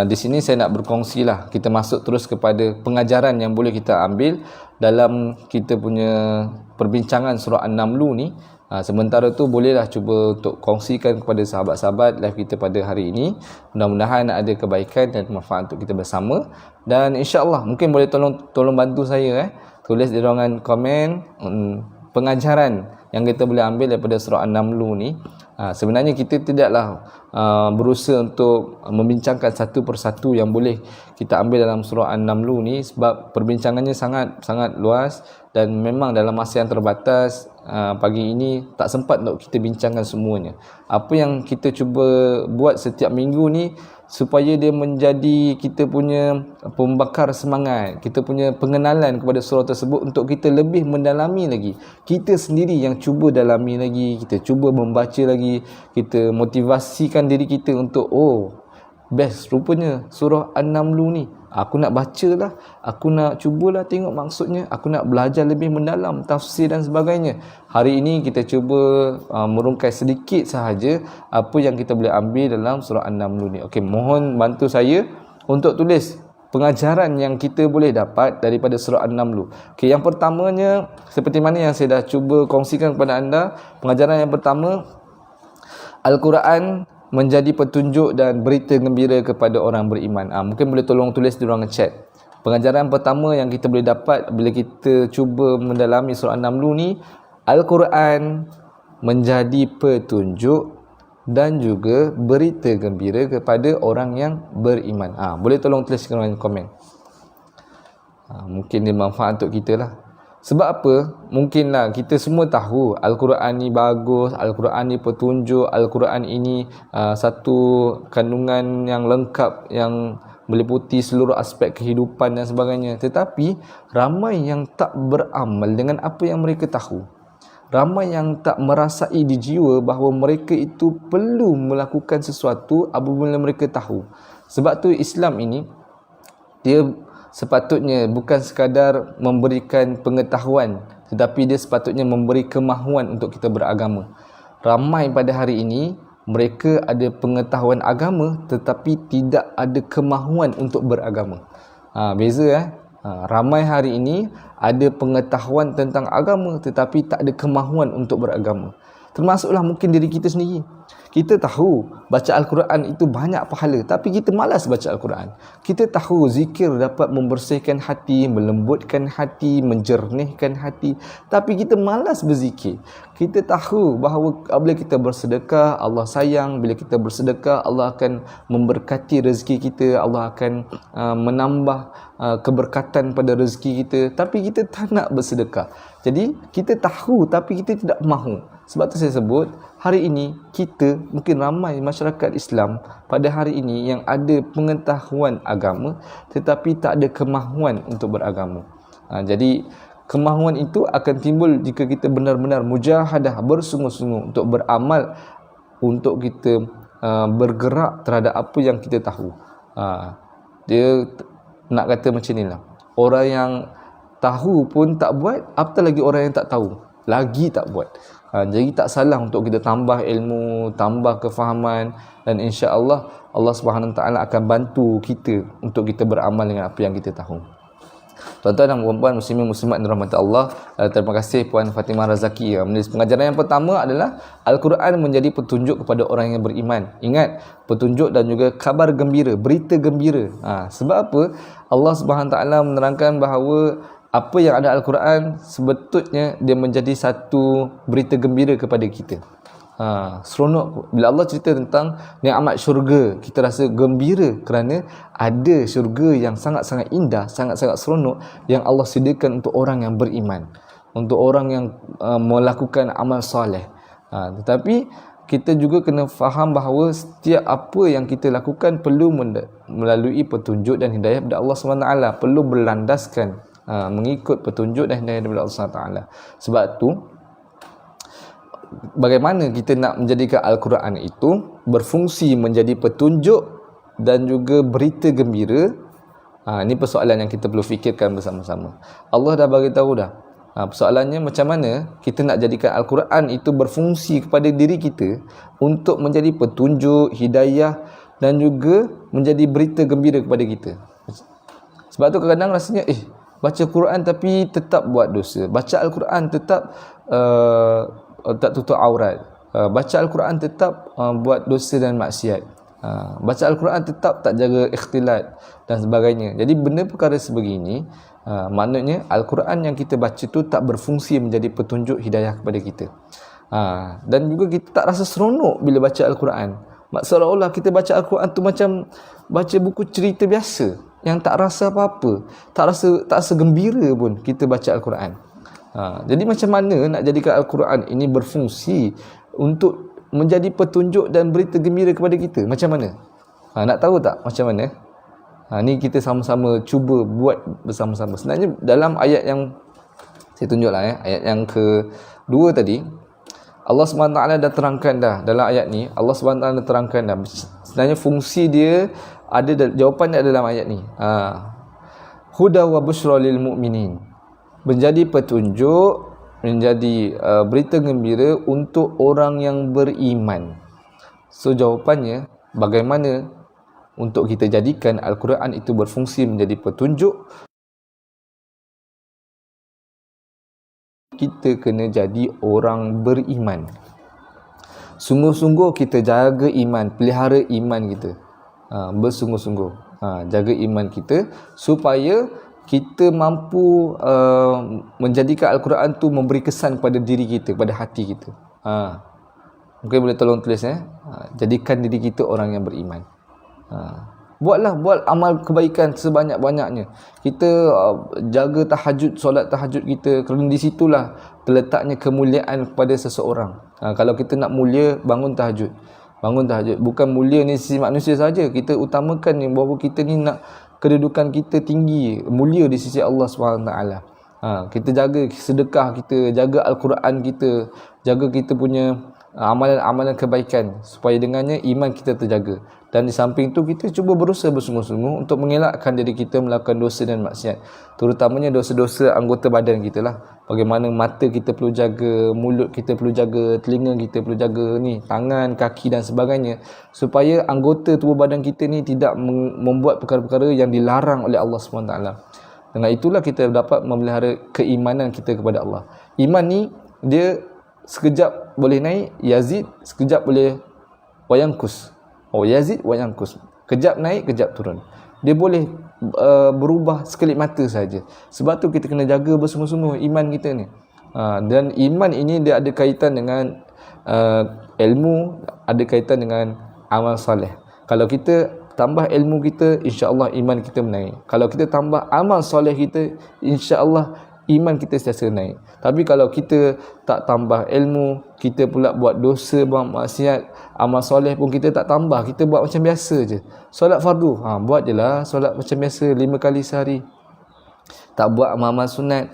di sini saya nak berkongsilah, kita masuk terus kepada pengajaran yang boleh kita ambil dalam kita punya perbincangan surah An-Naml ni. Sementara tu bolehlah cuba untuk kongsikan kepada sahabat-sahabat live kita pada hari ini. Mudah-mudahan ada kebaikan dan manfaat untuk kita bersama, dan insya-Allah mungkin boleh tolong bantu saya tulis di ruangan komen pengajaran yang kita boleh ambil daripada surah An-Naml ni. Sebenarnya kita tidaklah berusaha untuk membincangkan satu persatu yang boleh kita ambil dalam surah An-Naml ni, sebab perbincangannya sangat luas dan memang dalam masa yang terbatas. Pagi ini tak sempat untuk kita bincangkan semuanya. Apa yang kita cuba buat setiap minggu ni supaya dia menjadi kita punya pembakar semangat, kita punya pengenalan kepada surah tersebut untuk kita lebih mendalami lagi. Kita sendiri yang cuba dalami lagi, kita cuba membaca lagi, kita motivasikan diri kita untuk best rupanya surah An-Naml ni. Aku nak baca lah, aku nak cubalah tengok maksudnya, aku nak belajar lebih mendalam tafsir dan sebagainya. Hari ini kita cuba merungkai sedikit sahaja apa yang kita boleh ambil dalam surah An-Naml ni. Okey, mohon bantu saya untuk tulis pengajaran yang kita boleh dapat daripada surah An-Naml. Okey, yang pertamanya seperti mana yang saya dah cuba kongsikan kepada anda. Pengajaran yang pertama, Al-Quran menjadi petunjuk dan berita gembira kepada orang beriman. Mungkin boleh tolong tulis di ruangan chat. Pengajaran pertama yang kita boleh dapat bila kita cuba mendalami surah An-Naml ni, Al-Quran menjadi petunjuk dan juga berita gembira kepada orang yang beriman. Boleh tolong tulis di ruangan komen. Mungkin dia manfaat untuk kita lah. Sebab apa? Mungkinlah kita semua tahu Al-Quran ni bagus, Al-Quran ni petunjuk, Al-Quran ini satu kandungan yang lengkap yang meliputi seluruh aspek kehidupan dan sebagainya. Tetapi ramai yang tak beramal dengan apa yang mereka tahu. Ramai yang tak merasai di jiwa bahawa mereka itu perlu melakukan sesuatu apabila mereka tahu. Sebab tu Islam ini dia sepatutnya bukan sekadar memberikan pengetahuan, tetapi dia sepatutnya memberi kemahuan untuk kita beragama. Ramai pada hari ini mereka ada pengetahuan agama tetapi tidak ada kemahuan untuk beragama. Beza ramai hari ini ada pengetahuan tentang agama tetapi tak ada kemahuan untuk beragama. Termasuklah mungkin diri kita sendiri. Kita tahu baca Al-Quran itu banyak pahala, tapi kita malas baca Al-Quran. Kita tahu zikir dapat membersihkan hati, melembutkan hati, menjernihkan hati, tapi kita malas berzikir. Kita tahu bahawa bila kita bersedekah, Allah sayang. Bila kita bersedekah, Allah akan memberkati rezeki kita, Allah akan menambah keberkatan pada rezeki kita, tapi kita tak nak bersedekah. Jadi kita tahu tapi kita tidak mahu. Sebab tu saya sebut, hari ini kita, mungkin ramai masyarakat Islam pada hari ini yang ada pengetahuan agama tetapi tak ada kemahuan untuk beragama. Jadi kemahuan itu akan timbul jika kita benar-benar mujahadah, bersungguh-sungguh untuk beramal, untuk kita bergerak terhadap apa yang kita tahu. Dia nak kata macam ni lah, orang yang tahu pun tak buat, apatah lagi orang yang tak tahu lagi tak buat. Jadi tak salah untuk kita tambah ilmu, tambah kefahaman, dan insya-Allah Allah Subhanahu Wa Taala akan bantu kita untuk kita beramal dengan apa yang kita tahu. Tuan-tuan dan puan-puan, muslimin muslimat dirahmati Allah, terima kasih Puan Fatimah Razaki. Pengajaran yang pertama adalah Al-Quran menjadi petunjuk kepada orang yang beriman. Ingat, petunjuk dan juga kabar gembira, berita gembira. Sebab apa? Allah Subhanahu Wa Taala menerangkan bahawa apa yang ada Al-Quran sebetulnya dia menjadi satu berita gembira kepada kita. Seronok bila Allah cerita tentang nikmat syurga, kita rasa gembira kerana ada syurga yang sangat-sangat indah, sangat-sangat seronok yang Allah sediakan untuk orang yang beriman, untuk orang yang melakukan amal soleh. Tetapi kita juga kena faham bahawa setiap apa yang kita lakukan perlu melalui petunjuk dan hidayah dari Allah SWT, perlu berlandaskan mengikut petunjuk dan hidayah daripada Allah SWT. Sebab tu bagaimana kita nak menjadikan Al-Quran itu berfungsi menjadi petunjuk dan juga berita gembira? Ini persoalan yang kita perlu fikirkan bersama-sama. Allah dah bagi tahu dah. Persoalannya macam mana kita nak jadikan Al-Quran itu berfungsi kepada diri kita untuk menjadi petunjuk, hidayah dan juga menjadi berita gembira kepada kita. Sebab tu kadang-kadang rasanya baca Quran tapi tetap buat dosa. Baca Al-Quran tetap tak tutup aurat. Baca Al-Quran tetap buat dosa dan maksiat. Baca Al-Quran tetap tak jaga ikhtilat dan sebagainya. Jadi benda perkara sebegini, maknanya Al-Quran yang kita baca tu tak berfungsi menjadi petunjuk hidayah kepada kita. Dan juga kita tak rasa seronok bila baca Al-Quran. Seolah-olah kita baca Al-Quran tu macam baca buku cerita biasa yang tak rasa apa-apa, tak rasa gembira pun kita baca Al-Quran. Jadi macam mana nak jadikan Al-Quran ini berfungsi untuk menjadi petunjuk dan berita gembira kepada kita? Macam mana? Nak tahu tak macam mana? Ni kita sama-sama cuba buat bersama-sama. Sebenarnya dalam ayat yang saya tunjuklah, ayat yang kedua tadi, Allah SWT dah terangkan dah. Dalam ayat ni Allah SWT dah terangkan dah sebenarnya fungsi dia, ada jawapan dia dalam ayat ni. Huda wa busyra lil mu'minin, menjadi petunjuk, menjadi berita gembira untuk orang yang beriman. So jawapannya, bagaimana untuk kita jadikan Al-Quran itu berfungsi menjadi petunjuk? Kita kena jadi orang beriman. Sungguh-sungguh kita jaga iman, pelihara iman kita. Bersungguh-sungguh jaga iman kita supaya kita mampu menjadikan Al-Quran tu memberi kesan pada diri kita, pada hati kita. Mungkin boleh tolong tulis jadikan diri kita orang yang beriman. Buat amal kebaikan sebanyak-banyaknya. Kita jaga tahajud, solat tahajud kita, kerana di situlah terletaknya kemuliaan kepada seseorang. Kalau kita nak mulia, bangun tahajud. Bukan mulia ni sisi manusia saja. Kita utamakan ni bahawa kita ni nak kedudukan kita tinggi, mulia di sisi Allah SWT. Kita jaga sedekah kita, jaga Al-Quran kita, jaga kita punya amalan-amalan kebaikan supaya dengannya iman kita terjaga. Dan di samping tu kita cuba berusaha bersungguh-sungguh untuk mengelakkan diri kita melakukan dosa dan maksiat, terutamanya dosa-dosa anggota badan kita lah. Bagaimana mata kita perlu jaga, mulut kita perlu jaga, telinga kita perlu jaga, ni tangan, kaki dan sebagainya, supaya anggota tubuh badan kita ni tidak membuat perkara-perkara yang dilarang oleh Allah SWT. Dengan itulah kita dapat memelihara keimanan kita kepada Allah. Iman ni dia sekejap boleh naik, yazid, sekejap boleh wa yankus. Yazid wa yankus. Kejap naik, kejap turun. Dia boleh berubah sekelip mata saja. Sebab tu kita kena jaga bersungguh-sungguh iman kita ni. Dan iman ini dia ada kaitan dengan ilmu, ada kaitan dengan amal soleh. Kalau kita tambah ilmu kita, insya-Allah iman kita menaik. Kalau kita tambah amal soleh kita, insya-Allah iman kita sentiasa naik. Tapi kalau kita tak tambah ilmu, kita pula buat dosa, buat maksiat, amal soleh pun kita tak tambah, kita buat macam biasa je. Solat fardu, buat je lah solat macam biasa 5 kali sehari. Tak buat amal-amal sunat.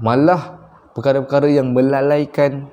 Malah perkara-perkara yang melalaikan,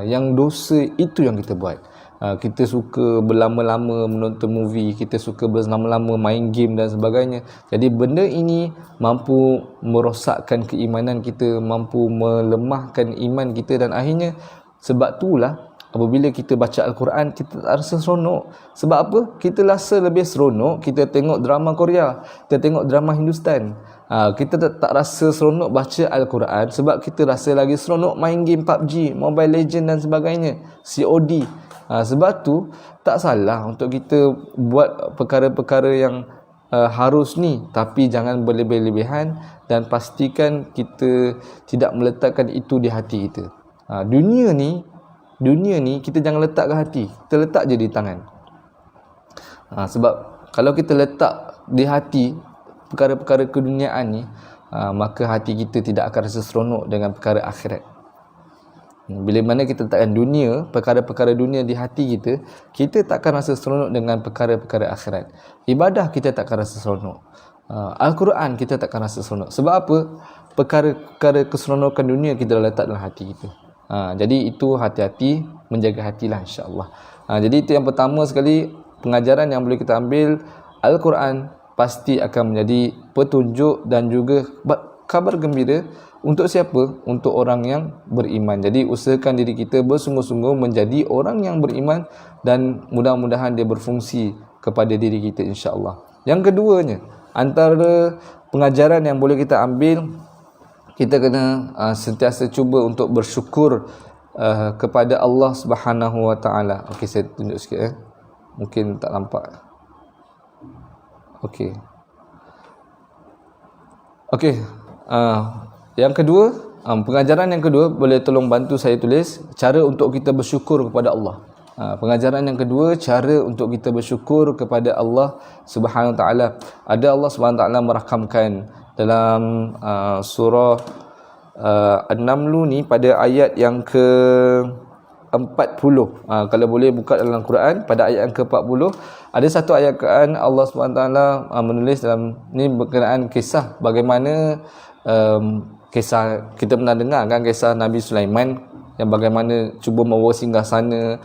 yang dosa, itu yang kita buat. Kita suka berlama-lama menonton movie, kita suka berlama-lama main game dan sebagainya. Jadi benda ini mampu merosakkan keimanan kita, mampu melemahkan iman kita, dan akhirnya sebab itulah apabila kita baca Al-Quran, kita tak rasa seronok. Sebab apa? Kita rasa lebih seronok kita tengok drama Korea, kita tengok drama Hindustan. Kita tak rasa seronok baca Al-Quran sebab kita rasa lagi seronok main game PUBG, Mobile Legend dan sebagainya, COD. Sebab tu tak salah untuk kita buat perkara-perkara yang harus ni, tapi jangan berlebih-lebihan, dan pastikan kita tidak meletakkan itu di hati kita. Dunia ni kita jangan letak ke hati, kita letak je di tangan. Sebab kalau kita letak di hati perkara-perkara keduniaan ni, maka hati kita tidak akan rasa seronok dengan perkara akhirat. Bila mana kita letakkan dunia, perkara-perkara dunia di hati kita, kita tak akan rasa seronok dengan perkara-perkara akhirat. Ibadah kita tak akan rasa seronok. Al-Quran kita tak akan rasa seronok. Sebab apa? Perkara-perkara keseronokan dunia kita letak dalam hati kita. Jadi itu hati-hati, menjaga hatilah, insya-Allah. Jadi itu yang pertama sekali, pengajaran yang boleh kita ambil, Al-Quran pasti akan menjadi petunjuk dan juga kabar gembira untuk siapa? Untuk orang yang beriman. Jadi usahakan diri kita bersungguh-sungguh menjadi orang yang beriman, dan mudah-mudahan dia berfungsi kepada diri kita, insya-Allah. Yang keduanya, antara pengajaran yang boleh kita ambil, kita kena sentiasa cuba untuk bersyukur kepada Allah Subhanahu Wa Taala. Okey, saya tunjuk sikit mungkin tak nampak. Okey. Yang kedua, pengajaran yang kedua, boleh tolong bantu saya tulis cara untuk kita bersyukur kepada Allah. Pengajaran yang kedua, cara untuk kita bersyukur kepada Allah Subhanahu Wa Taala. Ada Allah Subhanahu Wa Taala merakamkan dalam surah An-Naml ni pada ayat yang ke-40. Kalau boleh buka dalam Quran pada ayat yang ke-40, ada satu ayat Quran Allah SWT menulis dalam ni berkenaan kisah bagaimana kisah kita pernah dengar kan, kisah Nabi Sulaiman yang bagaimana cuba membawa singgahsana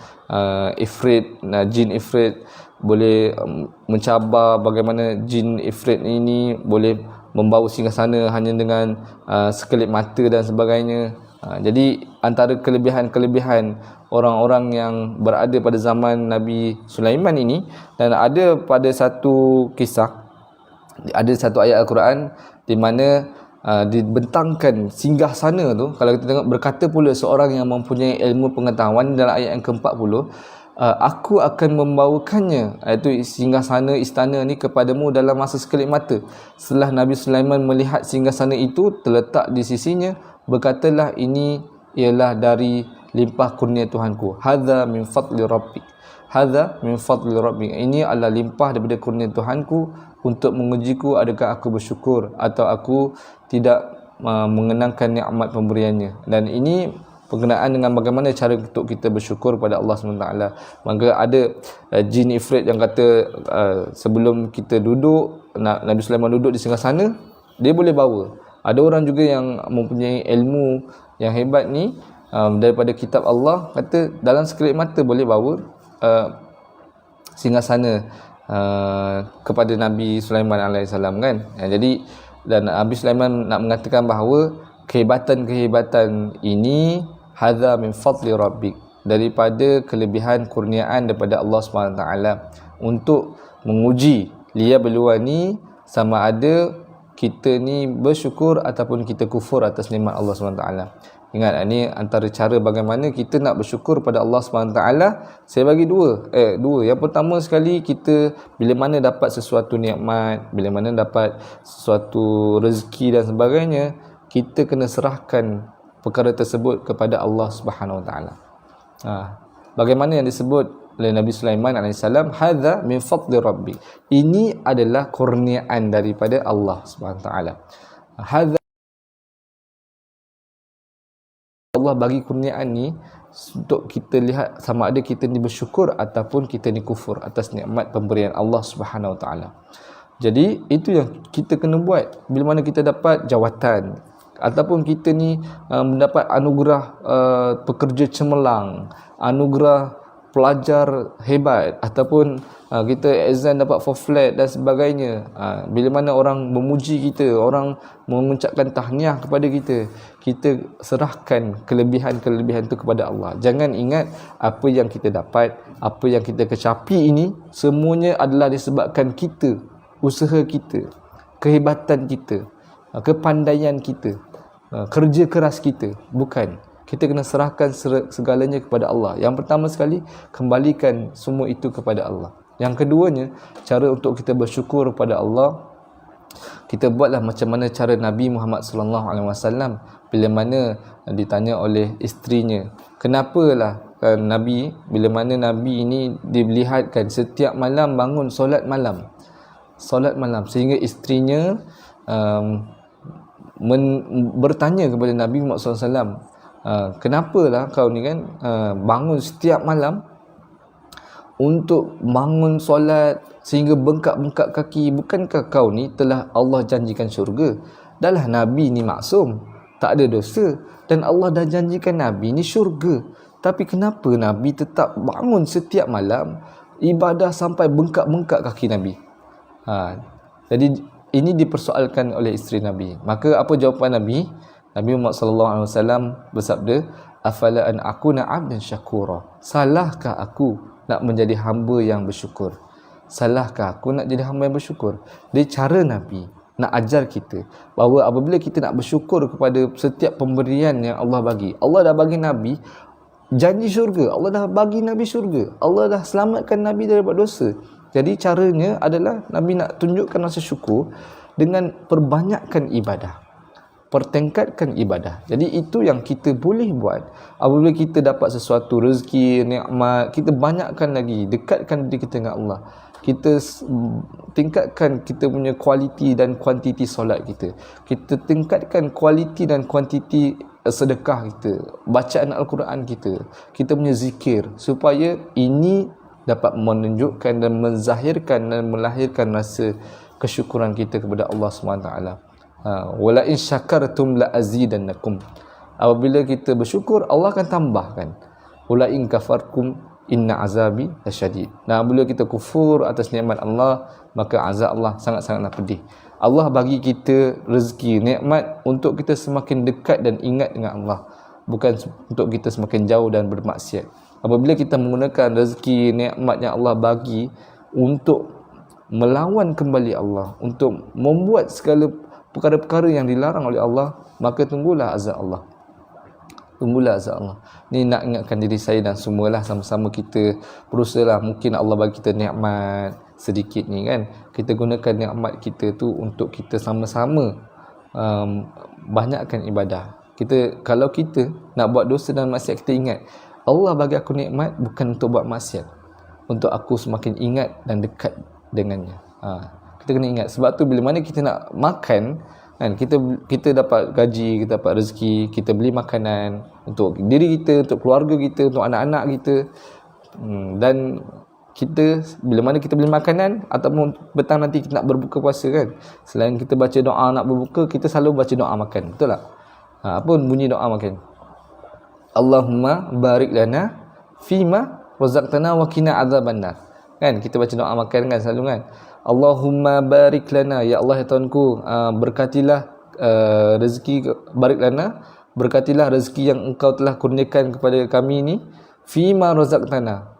Ifrit, jin Ifrit boleh mencabar, bagaimana jin Ifrit ini boleh membawa singgahsana hanya dengan sekelip mata dan sebagainya. Jadi antara kelebihan-kelebihan orang-orang yang berada pada zaman Nabi Sulaiman ini, dan ada pada satu kisah, ada satu ayat Al-Quran di mana dibentangkan singgahsana tu. Kalau kita tengok, berkata pula seorang yang mempunyai ilmu pengetahuan dalam ayat yang ke-40, aku akan membawakannya, iaitu singgahsana istana ni, kepadamu dalam masa sekelip mata. Setelah Nabi Sulaiman melihat singgahsana itu terletak di sisinya, berkatalah, ini ialah dari limpah kurnia Tuhanku. Hadza min fadli rabbik. Hadza min fadli rabbik. Ini adalah limpah daripada kurnia Tuhanku untuk mengujiku adakah aku bersyukur atau aku tidak mengenangkan nikmat pemberiannya. Dan ini berkenaan dengan bagaimana cara untuk kita bersyukur kepada Allah SWT. Maka ada jin Ifrit yang kata sebelum kita duduk, Nabi Sulaiman duduk di singgahsana, dia boleh bawa. Ada orang juga yang mempunyai ilmu yang hebat ni, daripada kitab Allah, kata dalam sekelip mata boleh bawa singgahsana kepada Nabi Sulaiman AS kan. Jadi, dan Nabi Sulaiman nak mengatakan bahawa kehebatan-kehebatan ini hadza min fadli rabbik, daripada kelebihan kurniaan daripada Allah SWT untuk menguji liyabluwani, sama ada kita ni bersyukur ataupun kita kufur atas nikmat Allah SWT. Ingat, ini antara cara bagaimana kita nak bersyukur pada Allah SWT. Saya bagi dua. Yang pertama sekali, kita bila mana dapat sesuatu nikmat, bila mana dapat sesuatu rezeki dan sebagainya, kita kena serahkan perkara tersebut kepada Allah SWT. Bagaimana yang disebut oleh Nabi Sulaiman AS, hadza min fadli rabbi. Ini adalah kurniaan daripada Allah SWT. Hadza, Allah bagi kurniaan ni untuk kita lihat sama ada kita ni bersyukur ataupun kita ni kufur atas nikmat pemberian Allah Subhanahu Wa Taala. Jadi itu yang kita kena buat bila mana kita dapat jawatan ataupun kita ni mendapat anugerah pekerja cemerlang, anugerah pelajar hebat, ataupun kita exam dapat 4 flat dan sebagainya. Bila mana orang memuji kita, orang mengucapkan tahniah kepada kita, kita serahkan kelebihan-kelebihan itu kepada Allah. Jangan ingat apa yang kita dapat, apa yang kita kecapi ini semuanya adalah disebabkan kita, usaha kita, kehebatan kita, kepandaian kita, kerja keras kita. Bukan. Kita kena serahkan segalanya kepada Allah. Yang pertama sekali, kembalikan semua itu kepada Allah. Yang keduanya, cara untuk kita bersyukur kepada Allah, kita buatlah macam mana cara Nabi Muhammad SAW bila mana ditanya oleh isterinya, kenapalah Nabi, bila mana Nabi ini dilihatkan setiap malam bangun solat malam, sehingga isterinya bertanya kepada Nabi Muhammad SAW, kenapalah kau ni kan bangun setiap malam untuk bangun solat sehingga bengkak-bengkak kaki? Bukankah kau ni telah Allah janjikan syurga? Dahlah Nabi ni maksum, tak ada dosa, dan Allah dah janjikan Nabi ni syurga. Tapi kenapa Nabi tetap bangun setiap malam ibadah sampai bengkak-bengkak kaki Nabi? Jadi ini dipersoalkan oleh isteri Nabi. Maka apa jawapan Nabi? Nabi Muhammad SAW bersabda, afala an akuna 'abdan syakura. Salahkah aku nak menjadi hamba yang bersyukur? Salahkah aku nak jadi hamba yang bersyukur? Dia cara Nabi nak ajar kita bahawa apabila kita nak bersyukur kepada setiap pemberian yang Allah bagi. Allah dah bagi Nabi janji syurga, Allah dah bagi Nabi syurga, Allah dah selamatkan Nabi daripada dosa. Jadi caranya adalah Nabi nak tunjukkan rasa syukur dengan perbanyakkan ibadah, pertingkatkan ibadah. Jadi itu yang kita boleh buat. Apabila kita dapat sesuatu rezeki, nikmat, kita banyakkan lagi, dekatkan diri kita dengan Allah. Kita tingkatkan kita punya kualiti dan kuantiti solat kita. Kita tingkatkan kualiti dan kuantiti sedekah kita, bacaan Al-Quran kita, kita punya zikir, supaya ini dapat menunjukkan dan menzahirkan dan melahirkan rasa kesyukuran kita kepada Allah SWT. Wala in syakartum la azidannakum. Apabila kita bersyukur, Allah akan tambahkan. Wala in kafartum inna azabi lasyadid. Nah, apabila kita kufur atas nikmat Allah, maka azab Allah sangat-sangatlah pedih. Allah bagi kita rezeki, nikmat untuk kita semakin dekat dan ingat dengan Allah, bukan untuk kita semakin jauh dan bermaksiat. Apabila kita menggunakan rezeki, nikmat yang Allah bagi untuk melawan kembali Allah, untuk membuat segala perkara-perkara yang dilarang oleh Allah, maka tunggulah azab Allah. Tunggulah azab Allah. Ni nak ingatkan diri saya dan semualah, sama-sama kita berusahalah. Mungkin Allah bagi kita nikmat sedikit ni kan, kita gunakan nikmat kita tu untuk kita sama-sama banyakkan ibadah. Kalau kita nak buat dosa dan maksiat, kita ingat Allah bagi aku nikmat bukan untuk buat maksiat, untuk aku semakin ingat dan dekat dengannya. Kita kena ingat. Sebab tu bila mana kita nak makan kan, kita dapat gaji, kita dapat rezeki, kita beli makanan untuk diri kita, untuk keluarga kita, untuk anak-anak kita, dan kita bila mana kita beli makanan ataupun petang nanti kita nak berbuka puasa kan, selain kita baca doa nak berbuka, kita selalu baca doa makan, betul tak? Apa bunyi doa makan? Allahumma barik lana fima razaqtana wa qina adzabannar. Kan kita baca doa makan kan selalu kan. Allahumma barik lana, ya Allah ya Tuhanku, berkatilah rezeki, barik lana, berkatilah rezeki yang Engkau telah kurniakan kepada kami ni, fima razaqtana,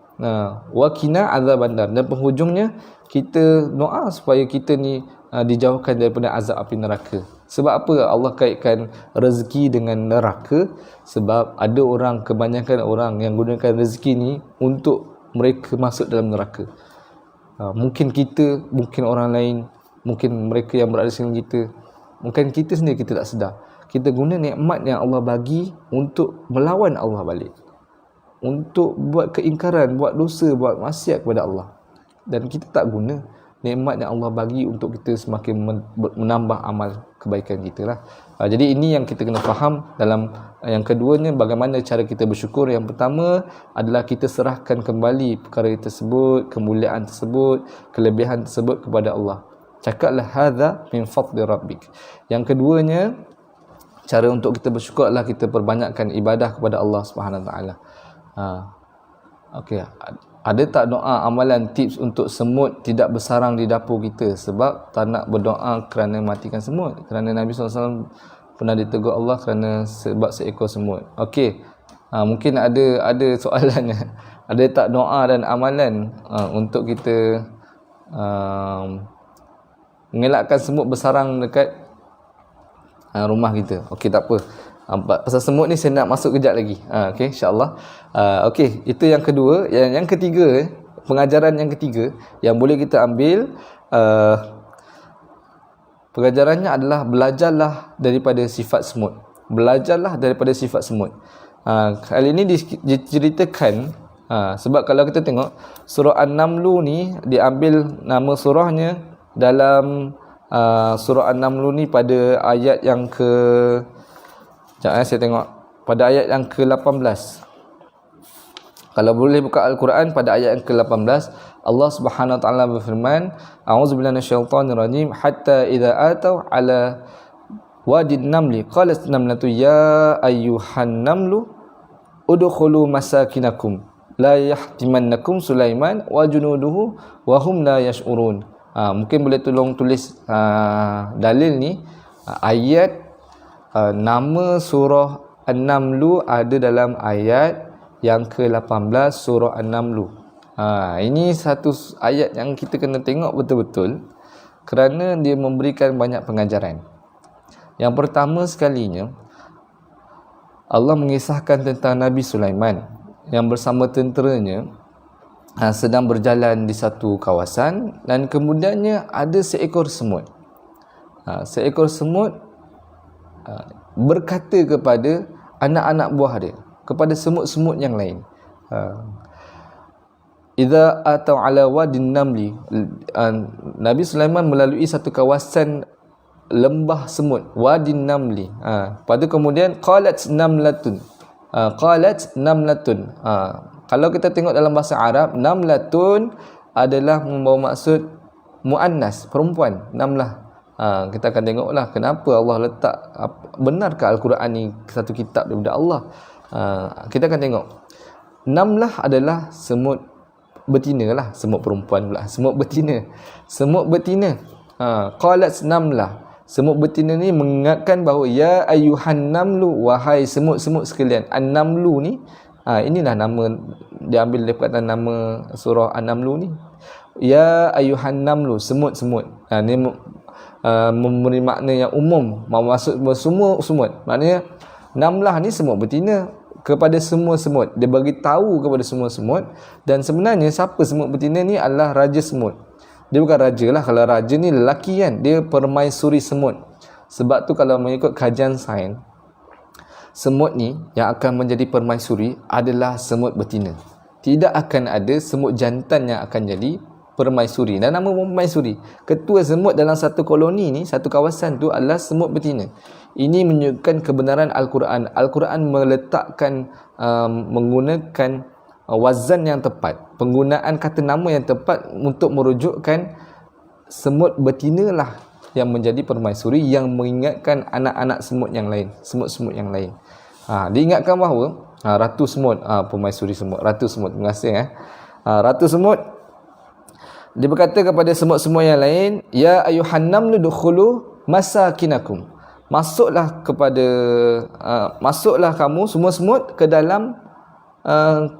wa qina adzabannar. Dan penghujungnya kita doa supaya kita ni dijauhkan daripada azab api neraka. Sebab apa Allah kaitkan rezeki dengan neraka? Sebab ada orang, kebanyakan orang yang gunakan rezeki ni untuk mereka masuk dalam neraka. Mungkin kita, mungkin orang lain, mungkin mereka yang berada di sekeliling kita, mungkin kita sendiri kita tak sedar. Kita guna nikmat yang Allah bagi untuk melawan Allah balik, untuk buat keingkaran, buat dosa, buat maksiat kepada Allah. Dan kita tak guna nikmat yang Allah bagi untuk kita semakin menambah amal kebaikan kita lah. Jadi ini yang kita kena faham. Dalam yang keduanya, bagaimana cara kita bersyukur. Yang pertama adalah kita serahkan kembali perkara tersebut, kemuliaan tersebut, kelebihan tersebut kepada Allah. Cakaplah hadza min fadli rabbik. Yang keduanya, cara untuk kita bersyukur adalah kita perbanyakkan ibadah kepada Allah Subhanahu Wa Taala. Okey, ada tak doa, amalan, tips untuk semut tidak bersarang di dapur kita? Sebab tak nak berdoa kerana matikan semut. Kerana Nabi SAW pernah ditegur Allah kerana sebab seekor semut. Okey, mungkin ada soalan. Ada tak doa dan amalan untuk kita mengelakkan semut bersarang dekat rumah kita? Okey, tak apa. Pasal semut ni saya nak masuk kejap lagi. Okey, insya-Allah. Okey, itu yang kedua. Yang ketiga, pengajaran yang ketiga yang boleh kita ambil, pengajarannya adalah belajarlah daripada sifat semut. Belajarlah daripada sifat semut. Kali ini diceritakan, sebab kalau kita tengok surah An-Naml ni diambil nama surahnya dalam surah An-Naml ni pada ayat yang saya tengok pada ayat yang ke-18. Kalau boleh buka Al-Quran pada ayat yang ke-18, Allah Subhanahu Wa Taala berfirman, A'udzubillahi minasyaitonir rajim, hatta idza atau ala wadin namli qalat namlatu ya ayyuhan namlu udkhulu masakinakum la yahtimannakum Sulaiman wa junuduhu wa hum la yash'urun. Mungkin boleh tolong tulis dalil ni, ayat nama surah An-Naml ada dalam ayat yang ke-18 surah An-Naml. Ini satu ayat yang kita kena tengok betul-betul kerana dia memberikan banyak pengajaran. Yang pertama sekalinya, Allah mengisahkan tentang Nabi Sulaiman yang bersama tenteranya sedang berjalan di satu kawasan dan kemudiannya ada seekor semut. Seekor semut berkata kepada anak-anak buah dia, kepada semut-semut yang lain, idza atau ala wadin namli, Nabi Sulaiman melalui satu kawasan lembah semut, wadin namli. Pada kemudian qalat namlatun, kalau kita tengok dalam bahasa Arab, namlatun adalah membawa maksud muannas, perempuan, namlah. Kita akan tengoklah kenapa Allah letak, benarkah Al-Quran ni satu kitab daripada Allah. Kita akan tengok namlah adalah semut betina lah, semut perempuan pula, semut betina. Qalat namlah, semut betina ni mengingatkan bahawa ya ayyuhan namlu, wahai semut-semut sekalian. An-Namlu ni, inilah nama diambil daripada nama surah An-Namlu ni. Ya ayyuhan namlu, semut-semut. Ni memberi makna yang umum, maksud semua semut. Maknanya namlah ni semut betina kepada semua semut. Dia bagi tahu kepada semua semut. Dan sebenarnya siapa semut betina ni adalah raja semut. Dia bukan raja lah. Kalau raja ni lelaki kan, dia permaisuri semut. Sebab tu kalau mengikut kajian sains, semut ni yang akan menjadi permaisuri adalah semut betina. Tidak akan ada semut jantan yang akan jadi permaisuri. Dan nama permaisuri, ketua semut dalam satu koloni ni, satu kawasan tu adalah semut betina. Ini menunjukkan kebenaran Al-Quran. Al-Quran meletakkan, menggunakan wazan yang tepat, penggunaan kata nama yang tepat untuk merujukkan semut betina lah yang menjadi permaisuri, yang mengingatkan anak-anak semut yang lain, semut-semut yang lain. Diingatkan bahawa ratu semut, permaisuri semut, ratu semut, terima kasih. Ratu semut, dia berkata kepada semut-semut yang lain, ya ayyuhan namlu dukhulu masakinakum, masuklah kamu semua semut ke dalam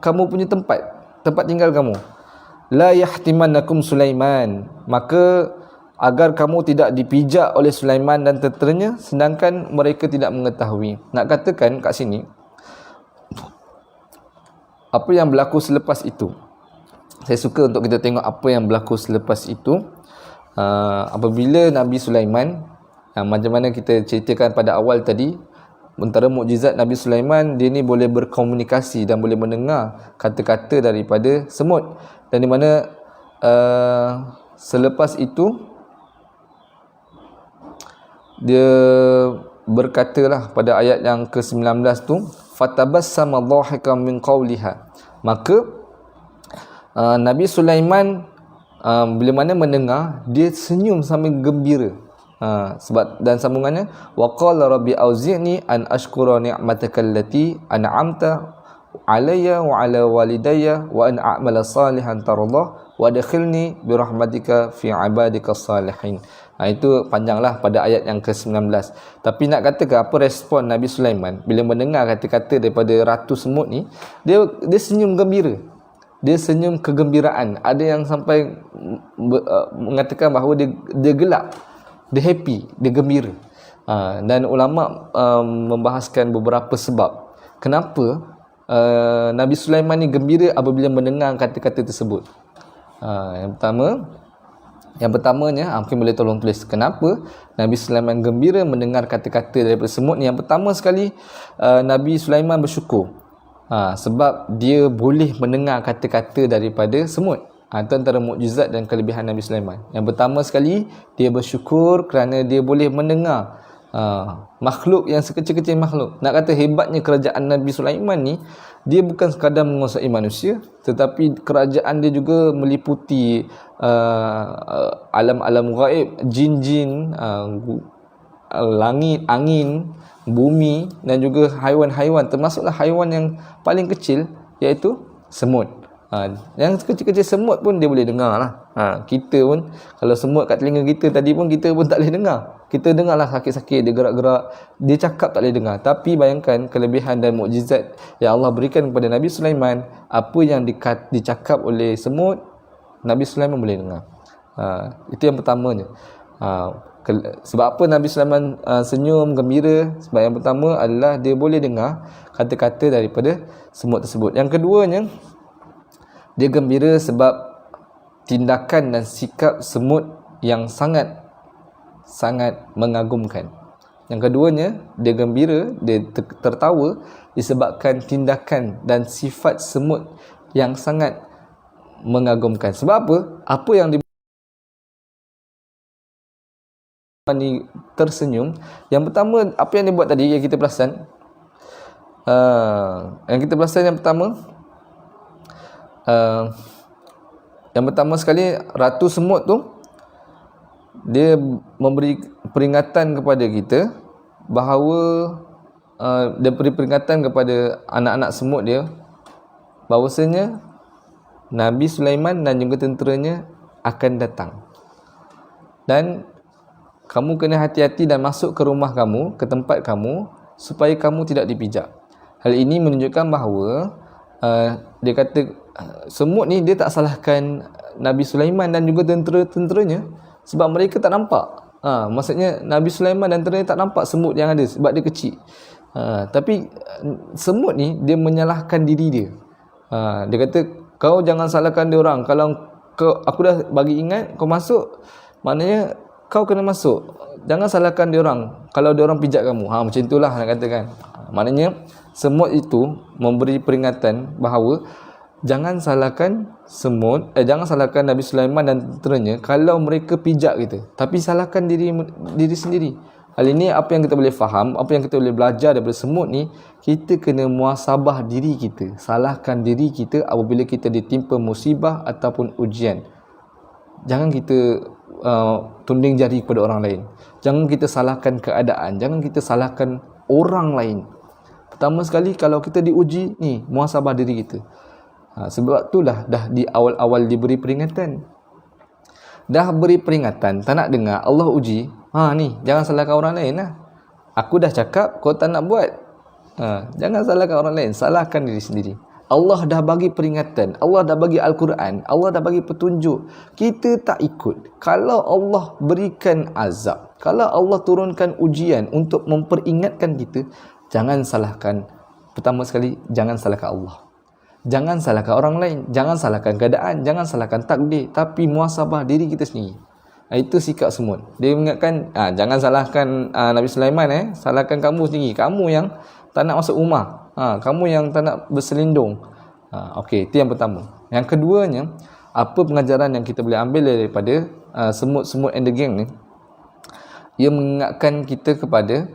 kamu punya tempat tinggal kamu. La yahtimannakum Sulaiman, maka agar kamu tidak dipijak oleh Sulaiman dan tenteranya sedangkan mereka tidak mengetahui. Nak katakan kat sini, apa yang berlaku selepas itu. Saya suka untuk kita tengok apa yang berlaku selepas itu. Apabila Nabi Sulaiman, macam mana kita ceritakan pada awal tadi, antara mukjizat Nabi Sulaiman, dia ni boleh berkomunikasi dan boleh mendengar kata-kata daripada semut. Dan di mana selepas itu dia berkatalah pada ayat yang ke-19 tu, fatabassama dhahikan min qawliha. Maka Nabi Sulaiman bila mana mendengar, dia senyum sambil gembira. Sebab dan sambungannya, wa qala rabbi auzi'ni an ashkura ni'mataka allati an'amta alayya wa ala walidayya wa an a'mala salihan tardah wa adkhilni bi rahmatika fi ibadika salihin. Itu panjanglah pada ayat yang ke-19. Tapi nak katakan apa respon Nabi Sulaiman bila mendengar kata-kata daripada Ratu Semut ni, dia senyum gembira. Dia senyum kegembiraan. Ada yang sampai mengatakan bahawa dia gelak, dia happy, dia gembira. Dan ulama membahaskan beberapa sebab kenapa Nabi Sulaiman ni gembira apabila mendengar kata-kata tersebut. Yang pertamanya, mungkin boleh tolong tulis kenapa Nabi Sulaiman gembira mendengar kata-kata daripada semut ni. Yang pertama sekali, Nabi Sulaiman bersyukur sebab dia boleh mendengar kata-kata daripada semut. Itu antara mukjizat dan kelebihan Nabi Sulaiman. Yang pertama sekali, dia bersyukur kerana dia boleh mendengar makhluk yang sekecil-kecil makhluk. Nak kata hebatnya kerajaan Nabi Sulaiman ni, dia bukan sekadar menguasai manusia, tetapi kerajaan dia juga meliputi alam-alam gaib, jin-jin, langit, angin, bumi dan juga haiwan-haiwan, termasuklah haiwan yang paling kecil iaitu semut. Yang kecil-kecil semut pun dia boleh dengar lah. Kita pun kalau semut kat telinga kita tadi pun kita pun tak boleh dengar. Kita dengarlah sakit-sakit, dia gerak-gerak, dia cakap tak boleh dengar. Tapi bayangkan kelebihan dan mukjizat yang Allah berikan kepada Nabi Sulaiman, apa yang dicakap oleh semut, Nabi Sulaiman boleh dengar. Itu yang pertamanya. Sebab apa Nabi Sulaiman senyum gembira? Sebab yang pertama adalah dia boleh dengar kata-kata daripada semut tersebut. Yang keduanya, dia gembira sebab tindakan dan sikap semut yang sangat mengagumkan. Yang keduanya, dia gembira, dia tertawa disebabkan tindakan dan sifat semut yang sangat mengagumkan. Sebab apa? Apa yang ni tersenyum. Yang pertama, apa yang dia buat tadi yang kita perasan, yang pertama sekali, Ratu Semut tu dia memberi peringatan kepada kita bahawa dia beri peringatan kepada anak-anak semut dia bahawasanya Nabi Sulaiman dan juga tenteranya akan datang. Dan kamu kena hati-hati dan masuk ke rumah kamu, ke tempat kamu, supaya kamu tidak dipijak. Hal ini menunjukkan bahawa dia kata semut ni dia tak salahkan Nabi Sulaiman dan juga tentera-tenteranya sebab mereka tak nampak. Maksudnya Nabi Sulaiman dan tenteranya tak nampak semut yang ada sebab dia kecil. Tapi semut ni dia menyalahkan diri dia. Dia kata kau jangan salahkan dia orang. Kalau aku dah bagi ingat kau masuk, maknanya kau kena masuk. Jangan salahkan dia orang kalau dia orang pijak kamu. Macam itulah nak katakan. Maknanya semut itu memberi peringatan bahawa jangan salahkan semut, jangan salahkan Nabi Sulaiman dan tenteranya kalau mereka pijak kita. Tapi salahkan diri sendiri. Hal ini apa yang kita boleh faham, apa yang kita boleh belajar daripada semut ni, kita kena muhasabah diri kita. Salahkan diri kita apabila kita ditimpa musibah ataupun ujian. Jangan kita tunding jari kepada orang lain. Jangan kita salahkan keadaan, jangan kita salahkan orang lain. Pertama sekali kalau kita diuji ni, muhasabah diri kita. Sebab itulah dah di awal-awal diberi peringatan. Dah beri peringatan, tak nak dengar, Allah uji. Ni, jangan salahkan orang lain lah. Aku dah cakap, kau tak nak buat. Jangan salahkan orang lain, salahkan diri sendiri. Allah dah bagi peringatan, Allah dah bagi Al-Quran, Allah dah bagi petunjuk, kita tak ikut. Kalau Allah berikan azab, kalau Allah turunkan ujian untuk memperingatkan kita, jangan salahkan, pertama sekali, jangan salahkan Allah, jangan salahkan orang lain, jangan salahkan keadaan, jangan salahkan takdir, tapi muhasabah diri kita sendiri. Itu sikap semut. Dia mengingatkan, jangan salahkan Nabi Sulaiman, salahkan kamu sendiri, kamu yang tak nak masuk rumah, kamu yang tak nak berselindung. Okey, itu yang pertama. Yang keduanya, apa pengajaran yang kita boleh ambil daripada semut-semut and the gang ni? Ia mengingatkan kita kepada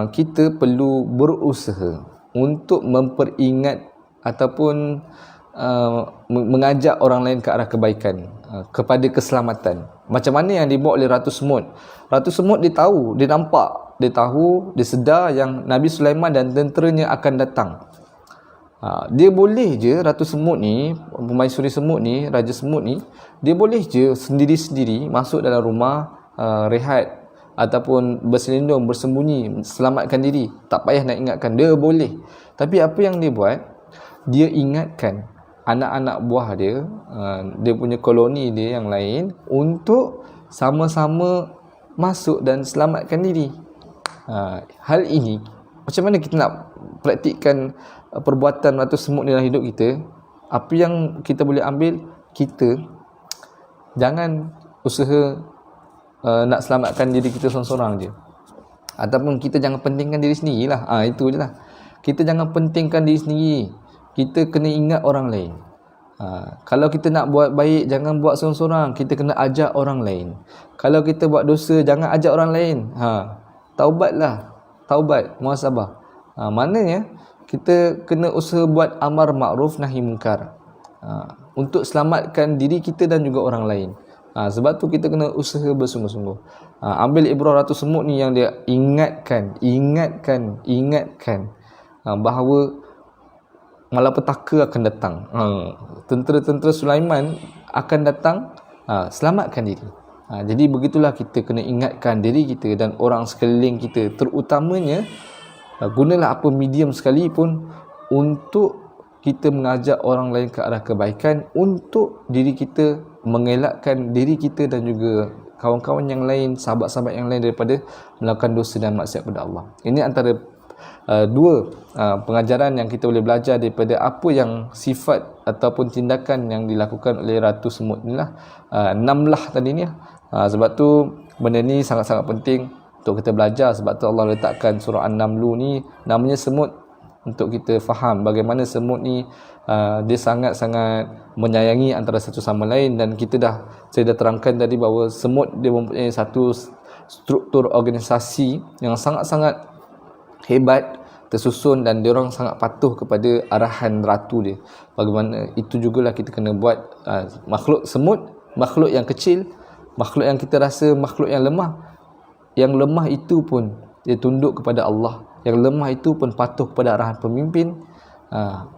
kita perlu berusaha untuk memperingat ataupun mengajak orang lain ke arah kebaikan, kepada keselamatan. Macam mana yang dibawa oleh Ratu Semut. Ratu Semut dia tahu, dia nampak, dia tahu, dia sedar yang Nabi Sulaiman dan tenteranya akan datang. Dia boleh je, Ratu Semut ni, Permaisuri Semut ni, Raja Semut ni, dia boleh je sendiri-sendiri masuk dalam rumah, rehat ataupun berselindung, bersembunyi, selamatkan diri, tak payah nak ingatkan, dia boleh. Tapi apa yang dia buat, dia ingatkan anak-anak buah dia, dia punya koloni dia yang lain, untuk sama-sama masuk dan selamatkan diri. Hal ini, macam mana kita nak praktikkan perbuatan Ratu Semut dalam hidup kita? Apa yang kita boleh ambil? Kita jangan usaha nak selamatkan diri kita seorang-seorang je, ataupun kita jangan pentingkan diri sendiri lah. Itu je lah. Kita jangan pentingkan diri sendiri, kita kena ingat orang lain. Kalau kita nak buat baik, jangan buat seorang-seorang, kita kena ajak orang lain. Kalau kita buat dosa, jangan ajak orang lain. Taubatlah, taubat, muhasabah. Maknanya kita kena usaha buat amar makruf nahi munkar, untuk selamatkan diri kita dan juga orang lain. Sebab tu kita kena usaha bersungguh-sungguh. Ambil ibrah Ratu Semut ni yang dia ingatkan bahawa malapetaka akan datang. Tentera-tentera Sulaiman akan datang, selamatkan diri. Jadi begitulah kita kena ingatkan diri kita dan orang sekeliling kita, terutamanya gunalah apa medium sekalipun untuk kita mengajak orang lain ke arah kebaikan, untuk diri kita, mengelakkan diri kita dan juga kawan-kawan yang lain, sahabat-sahabat yang lain daripada melakukan dosa dan maksiat kepada Allah. Ini antara dua pengajaran yang kita boleh belajar daripada apa yang sifat ataupun tindakan yang dilakukan oleh Ratu Semut inilah, Namlah tadi ni. Sebab tu benda ni sangat-sangat penting untuk kita belajar. Sebab tu Allah letakkan surah An-Namlu ni namanya semut, untuk kita faham bagaimana semut ni dia sangat-sangat menyayangi antara satu sama lain. Dan saya dah terangkan tadi bahawa semut dia mempunyai satu struktur organisasi yang sangat-sangat hebat, tersusun, dan diorang sangat patuh kepada arahan ratu dia. Bagaimana itu jugalah kita kena buat. Makhluk semut, makhluk yang kecil, makhluk yang kita rasa makhluk yang lemah, yang lemah itu pun dia tunduk kepada Allah, yang lemah itu pun patuh kepada arahan pemimpin.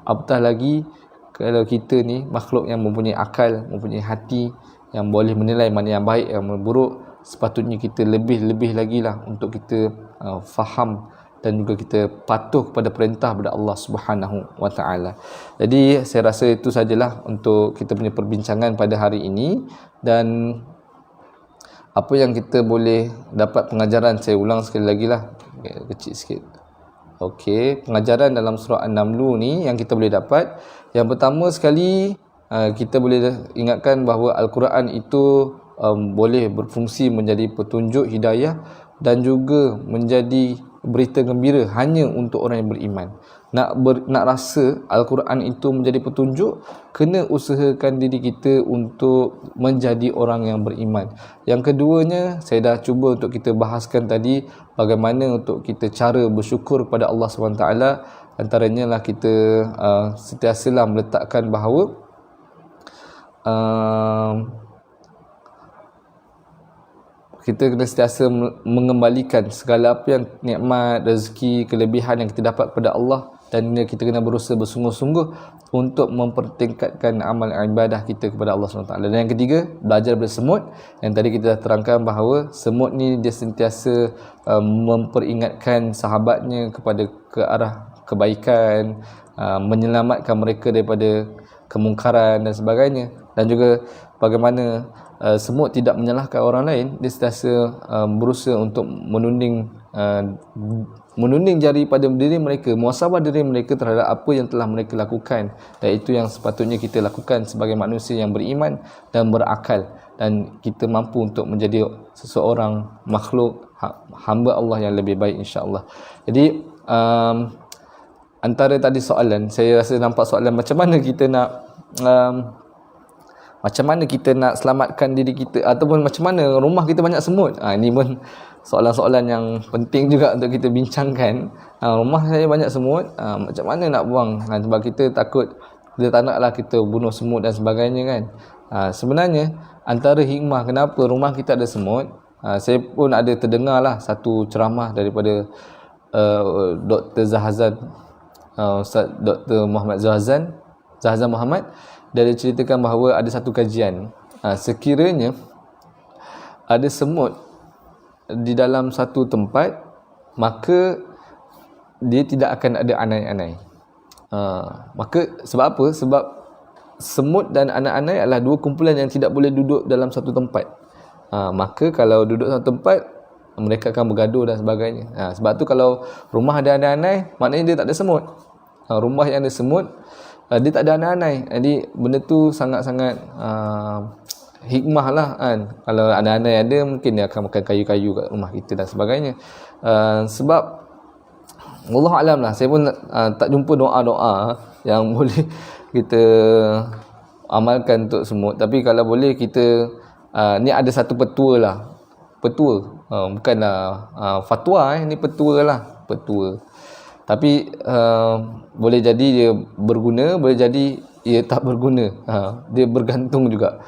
Apatah lagi kalau kita ni makhluk yang mempunyai akal, mempunyai hati, yang boleh menilai mana yang baik, yang buruk. Sepatutnya kita lebih lagi lah untuk kita faham dan juga kita patuh kepada perintah kepada Allah Subhanahu wa taala. Jadi saya rasa itu sajalah untuk kita punya perbincangan pada hari ini. Dan apa yang kita boleh dapat pengajaran, saya ulang sekali lagi lah, kecil sikit. Okey, pengajaran dalam surah An-Namlu ni yang kita boleh dapat, yang pertama sekali, kita boleh ingatkan bahawa Al-Quran itu boleh berfungsi menjadi petunjuk hidayah dan juga menjadi berita gembira hanya untuk orang yang beriman. Nak rasa Al-Quran itu menjadi petunjuk, kena usahakan diri kita untuk menjadi orang yang beriman. Yang keduanya, saya dah cuba untuk kita bahaskan tadi, bagaimana untuk kita cara bersyukur kepada Allah SWT. Antaranya lah kita sentiasalah meletakkan bahawa kita kena sentiasa mengembalikan segala apa yang nikmat, rezeki, kelebihan yang kita dapat kepada Allah, dan kita kena berusaha bersungguh-sungguh untuk mempertingkatkan amal ibadah kita kepada Allah SWT. Dan yang ketiga, belajar daripada semut. Yang tadi kita dah terangkan bahawa semut ni dia sentiasa memperingatkan sahabatnya kepada ke arah kebaikan, menyelamatkan mereka daripada kemungkaran dan sebagainya. Dan juga bagaimana semut tidak menyalahkan orang lain, dia sentiasa berusaha untuk menunding jari pada diri mereka, muhasabah diri mereka terhadap apa yang telah mereka lakukan, dan itu yang sepatutnya kita lakukan sebagai manusia yang beriman dan berakal, dan kita mampu untuk menjadi seseorang makhluk hamba Allah yang lebih baik, insya-Allah. Jadi antara tadi soalan, saya rasa nampak soalan macam mana kita nak selamatkan diri kita, ataupun macam mana rumah kita banyak semut. Ini pun soalan-soalan yang penting juga untuk kita bincangkan. Rumah saya banyak semut, macam mana nak buang? Sebab kita takut, kita tak naklah kita bunuh semut dan sebagainya kan. Sebenarnya antara hikmah kenapa rumah kita ada semut, saya pun ada terdengar lah satu ceramah daripada Dr. Zahazan, Ustaz Dr. Muhammad Zahazan Muhammad. Dia ceritakan bahawa ada satu kajian, sekiranya ada semut di dalam satu tempat, maka dia tidak akan ada anai-anai. Maka sebab apa? Sebab semut dan anai-anai adalah dua kumpulan yang tidak boleh duduk dalam satu tempat. Maka kalau duduk satu tempat, mereka akan bergaduh dan sebagainya. Sebab tu kalau rumah ada anai-anai, maknanya dia tak ada semut. Rumah yang ada semut, dia tak ada anai-anai. Jadi benda tu sangat-sangat hikmah lah kan. Kalau anai-anai ada, mungkin dia akan makan kayu-kayu kat rumah kita dan sebagainya. Sebab wallahu alam lah, saya pun tak jumpa doa-doa yang boleh kita amalkan untuk semut. Tapi kalau boleh kita ni ada satu petua lah. Petua, bukanlah fatwa, ni petua lah, petua. Tapi boleh jadi dia berguna, boleh jadi ia tak berguna. Dia bergantung juga.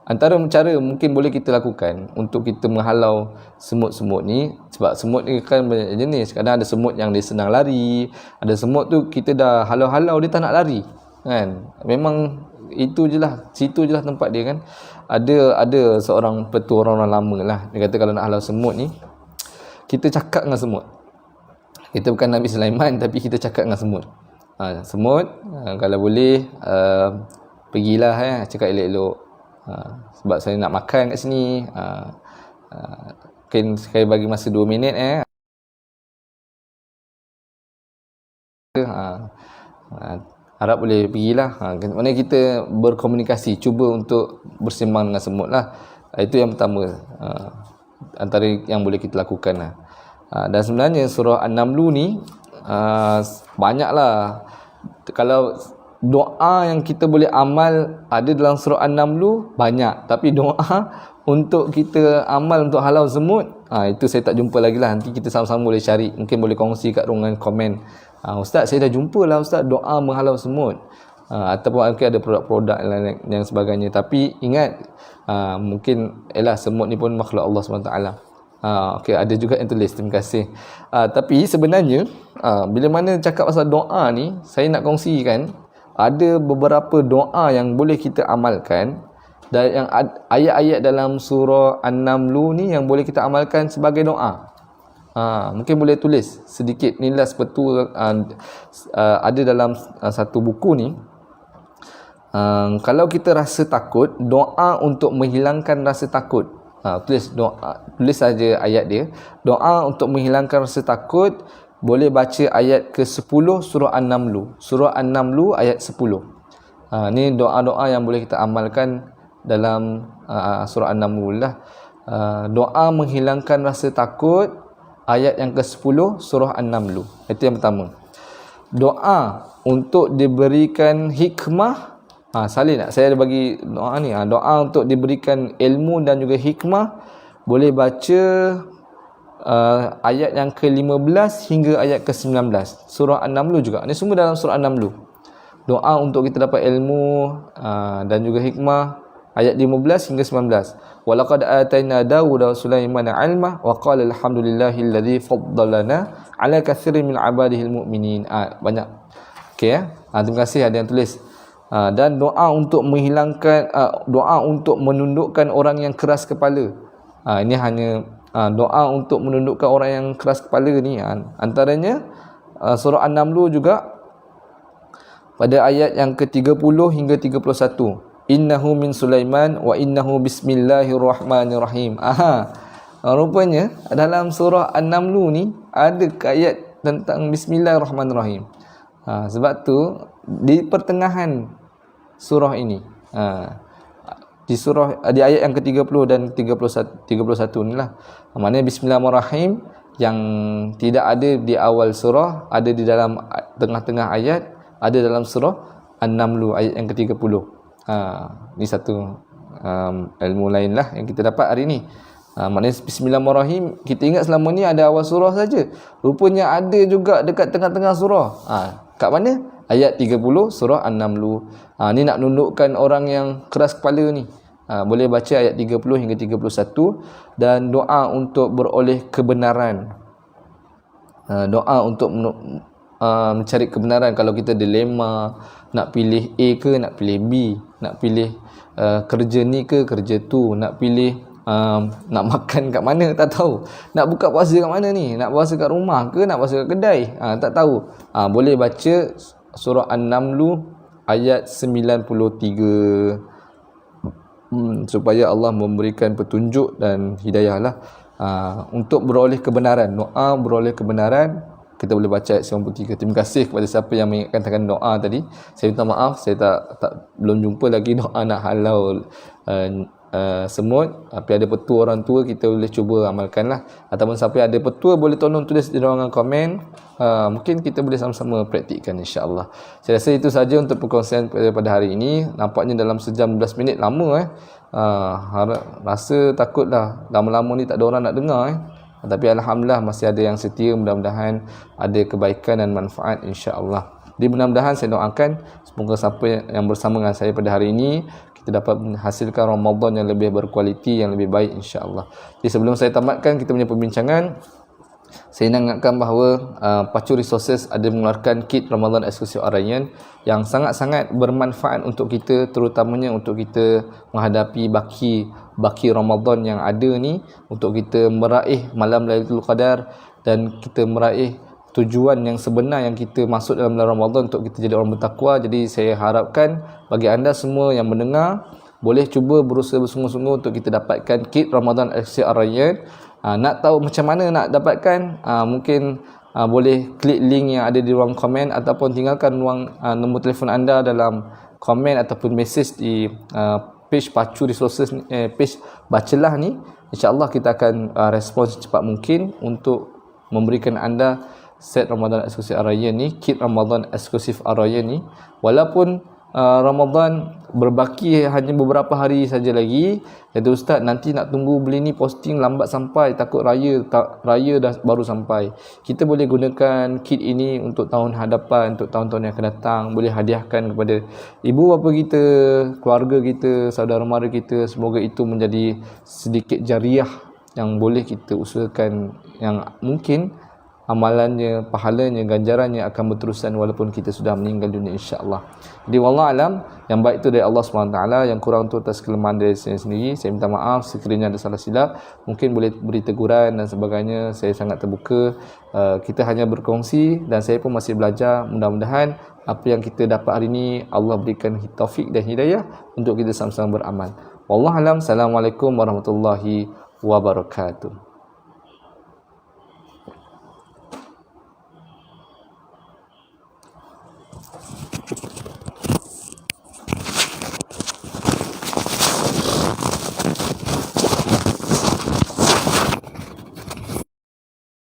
Antara cara mungkin boleh kita lakukan untuk kita menghalau semut-semut ni, sebab semut ni kan banyak jenis. Kadang ada semut yang dia senang lari, ada semut tu kita dah halau-halau dia tak nak lari kan. Memang itu je lah, situ je lah tempat dia kan. Ada seorang petua orang lama lah, dia kata kalau nak halau semut ni, kita cakap dengan semut. Kita bukan Nabi Sulaiman, tapi kita cakap dengan semut. Semut, kalau boleh pergilah cakap elok-elok. Sebab saya nak makan kat sini. Mungkin sekali bagi masa 2 minit harap boleh pergilah. Maknanya kita berkomunikasi, cuba untuk bersembang dengan semut lah. Itu yang pertama, antara yang boleh kita lakukan lah. Dan sebenarnya surah An-Naml ni banyaklah. Kalau doa yang kita boleh amal ada dalam surah An-Naml banyak, tapi doa untuk kita amal untuk halau semut, itu saya tak jumpa lagi lah. Nanti kita sama-sama boleh cari, mungkin boleh kongsi kat ruangan komen. Ustaz, saya dah jumpa lah Ustaz doa menghalau semut, ataupun mungkin ada produk-produk yang sebagainya. Tapi ingat, mungkin semut ni pun makhluk Allah SWT. Okey, ada juga yang tulis, terima kasih. Tapi sebenarnya bila mana cakap pasal doa ni, saya nak kongsikan ada beberapa doa yang boleh kita amalkan, dan yang ayat-ayat dalam surah An-Naml ni yang boleh kita amalkan sebagai doa. Mungkin boleh tulis sedikit nilas petua, ada dalam satu buku ni. Kalau kita rasa takut, doa untuk menghilangkan rasa takut. Tulis doa, tulis saja ayat dia. Doa untuk menghilangkan rasa takut, boleh baca ayat ke-10 surah An-Naml. Surah An-Naml ayat 10. Ni doa-doa yang boleh kita amalkan dalam surah An-Naml lah. Doa menghilangkan rasa takut, ayat yang ke-10 surah An-Naml. Itu yang pertama. Doa untuk diberikan hikmah. Salin tak? Saya ada bagi doa ni. Doa untuk diberikan ilmu dan juga hikmah, boleh baca ayat yang ke-15 hingga ayat ke-19 surah An-Naml juga. Ini semua dalam surah An-Naml. Doa untuk kita dapat ilmu dan juga hikmah, ayat 15 hingga 19. Walaqad atayna Dawuda wa Sulaimana ilma wa qala alhamdulillahilladzi faddalana ala katsirin min ibadihil mu'minin. Banyak. Okey ya. Terima kasih ada yang tulis. Dan doa untuk menghilangkan, doa untuk menundukkan orang yang keras kepala. Ini hanya doa untuk menundukkan orang yang keras kepala ni. Antaranya surah An-Naml juga pada ayat yang ke-30 hingga 31. Innahu min Sulaiman wa innahu bismillahirrahmanirrahim. Rupanya dalam surah An-Naml ni ada ayat tentang bismillahirrahmanirrahim. Sebab tu di pertengahan surah ini, di ayat yang ke-30 dan 31 ni lah, maknanya bismillahirrahmanirrahim yang tidak ada di awal surah, ada di dalam tengah-tengah ayat, ada dalam surah An-Naml ayat yang ke-30. Ni satu ilmu lain lah yang kita dapat hari ni. Maknanya bismillahirrahmanirrahim, kita ingat selama ni ada awal surah saja, rupanya ada juga dekat tengah-tengah surah. Kat mana? Ayat 30 surah An-Naml. Ni nak nundukkan orang yang keras kepala ni. Boleh baca ayat 30 hingga 31 dan doa untuk beroleh kebenaran. Doa untuk mencari kebenaran. Kalau kita dilema, nak pilih A ke nak pilih B, nak pilih kerja ni ke kerja tu, nak pilih nak makan kat mana tak tahu, nak buka puasa kat mana ni, nak puasa kat rumah ke nak puasa kat kedai, tak tahu, boleh baca surah An-Naml ayat 93, supaya Allah memberikan petunjuk dan hidayah lah, untuk beroleh kebenaran. Doa beroleh kebenaran, kita boleh baca ayat 93. Terima kasih kepada siapa yang mengingatkan doa tadi. Saya minta maaf, saya belum jumpa lagi doa nak halau semut. Tapi ada petua orang tua, kita boleh cuba amalkan lah. Ataupun siapa ada petua, boleh tolong tulis di ruangan komen. Mungkin kita boleh sama-sama praktikkan, insya-Allah. Saya rasa itu saja untuk perkongsian pada hari ini. Nampaknya dalam sejam 12 minit lama. Rasa takutlah lama-lama ni tak ada orang nak dengar. Tapi alhamdulillah masih ada yang setia. Mudah-mudahan ada kebaikan dan manfaat, insya-Allah. Jadi mudah-mudahan saya doakan semoga siapa yang bersama dengan saya pada hari ini, kita dapat menghasilkan Ramadan yang lebih berkualiti, yang lebih baik, insya-Allah. Jadi sebelum saya tamatkan kita punya perbincangan, saya nak ingatkan bahawa Pacu Resources ada mengeluarkan kit Ramadan eksklusif Ar-Rayyan yang sangat-sangat bermanfaat untuk kita, terutamanya untuk kita menghadapi baki Ramadan yang ada ni, untuk kita meraih malam Lailatul Qadar dan kita meraih tujuan yang sebenar yang kita masuk dalam bulan Ramadan, untuk kita jadi orang bertakwa. Jadi saya harapkan bagi anda semua yang mendengar, boleh cuba berusaha bersungguh-sungguh untuk kita dapatkan kit Ramadan eksklusif Ar-Rayyan. Nak tahu macam mana nak dapatkan, mungkin boleh klik link yang ada di ruang komen, ataupun tinggalkan nombor telefon anda dalam komen ataupun mesej di page Pacu Resources, page Bacalah ni. InsyaAllah kita akan respon secepat mungkin untuk memberikan anda set Ramadan eksklusif Ar-Rayyan ni, kit Ramadan eksklusif Ar-Rayyan ni. Walaupun Ramadan berbaki hanya beberapa hari saja lagi, kata Ustaz, nanti nak tunggu beli ni posting lambat sampai, takut raya dah baru sampai. Kita boleh gunakan kit ini untuk tahun hadapan, untuk tahun-tahun yang akan datang. Boleh hadiahkan kepada ibu bapa kita, keluarga kita, saudara mara kita. Semoga itu menjadi sedikit jariah yang boleh kita usahakan, yang mungkin amalannya, pahalanya, ganjarannya akan berterusan walaupun kita sudah meninggal dunia, insya-Allah. Jadi wallahu alam, yang baik itu dari Allah SWT, yang kurang itu atas kelemahan dari saya sendiri. Saya minta maaf sekiranya ada salah silap, mungkin boleh beri teguran dan sebagainya. Saya sangat terbuka. Kita hanya berkongsi dan saya pun masih belajar. Mudah-mudahan apa yang kita dapat hari ini Allah berikan taufik dan hidayah untuk kita sama-sama beramal. Wallahu alam. Assalamualaikum warahmatullahi wabarakatuh.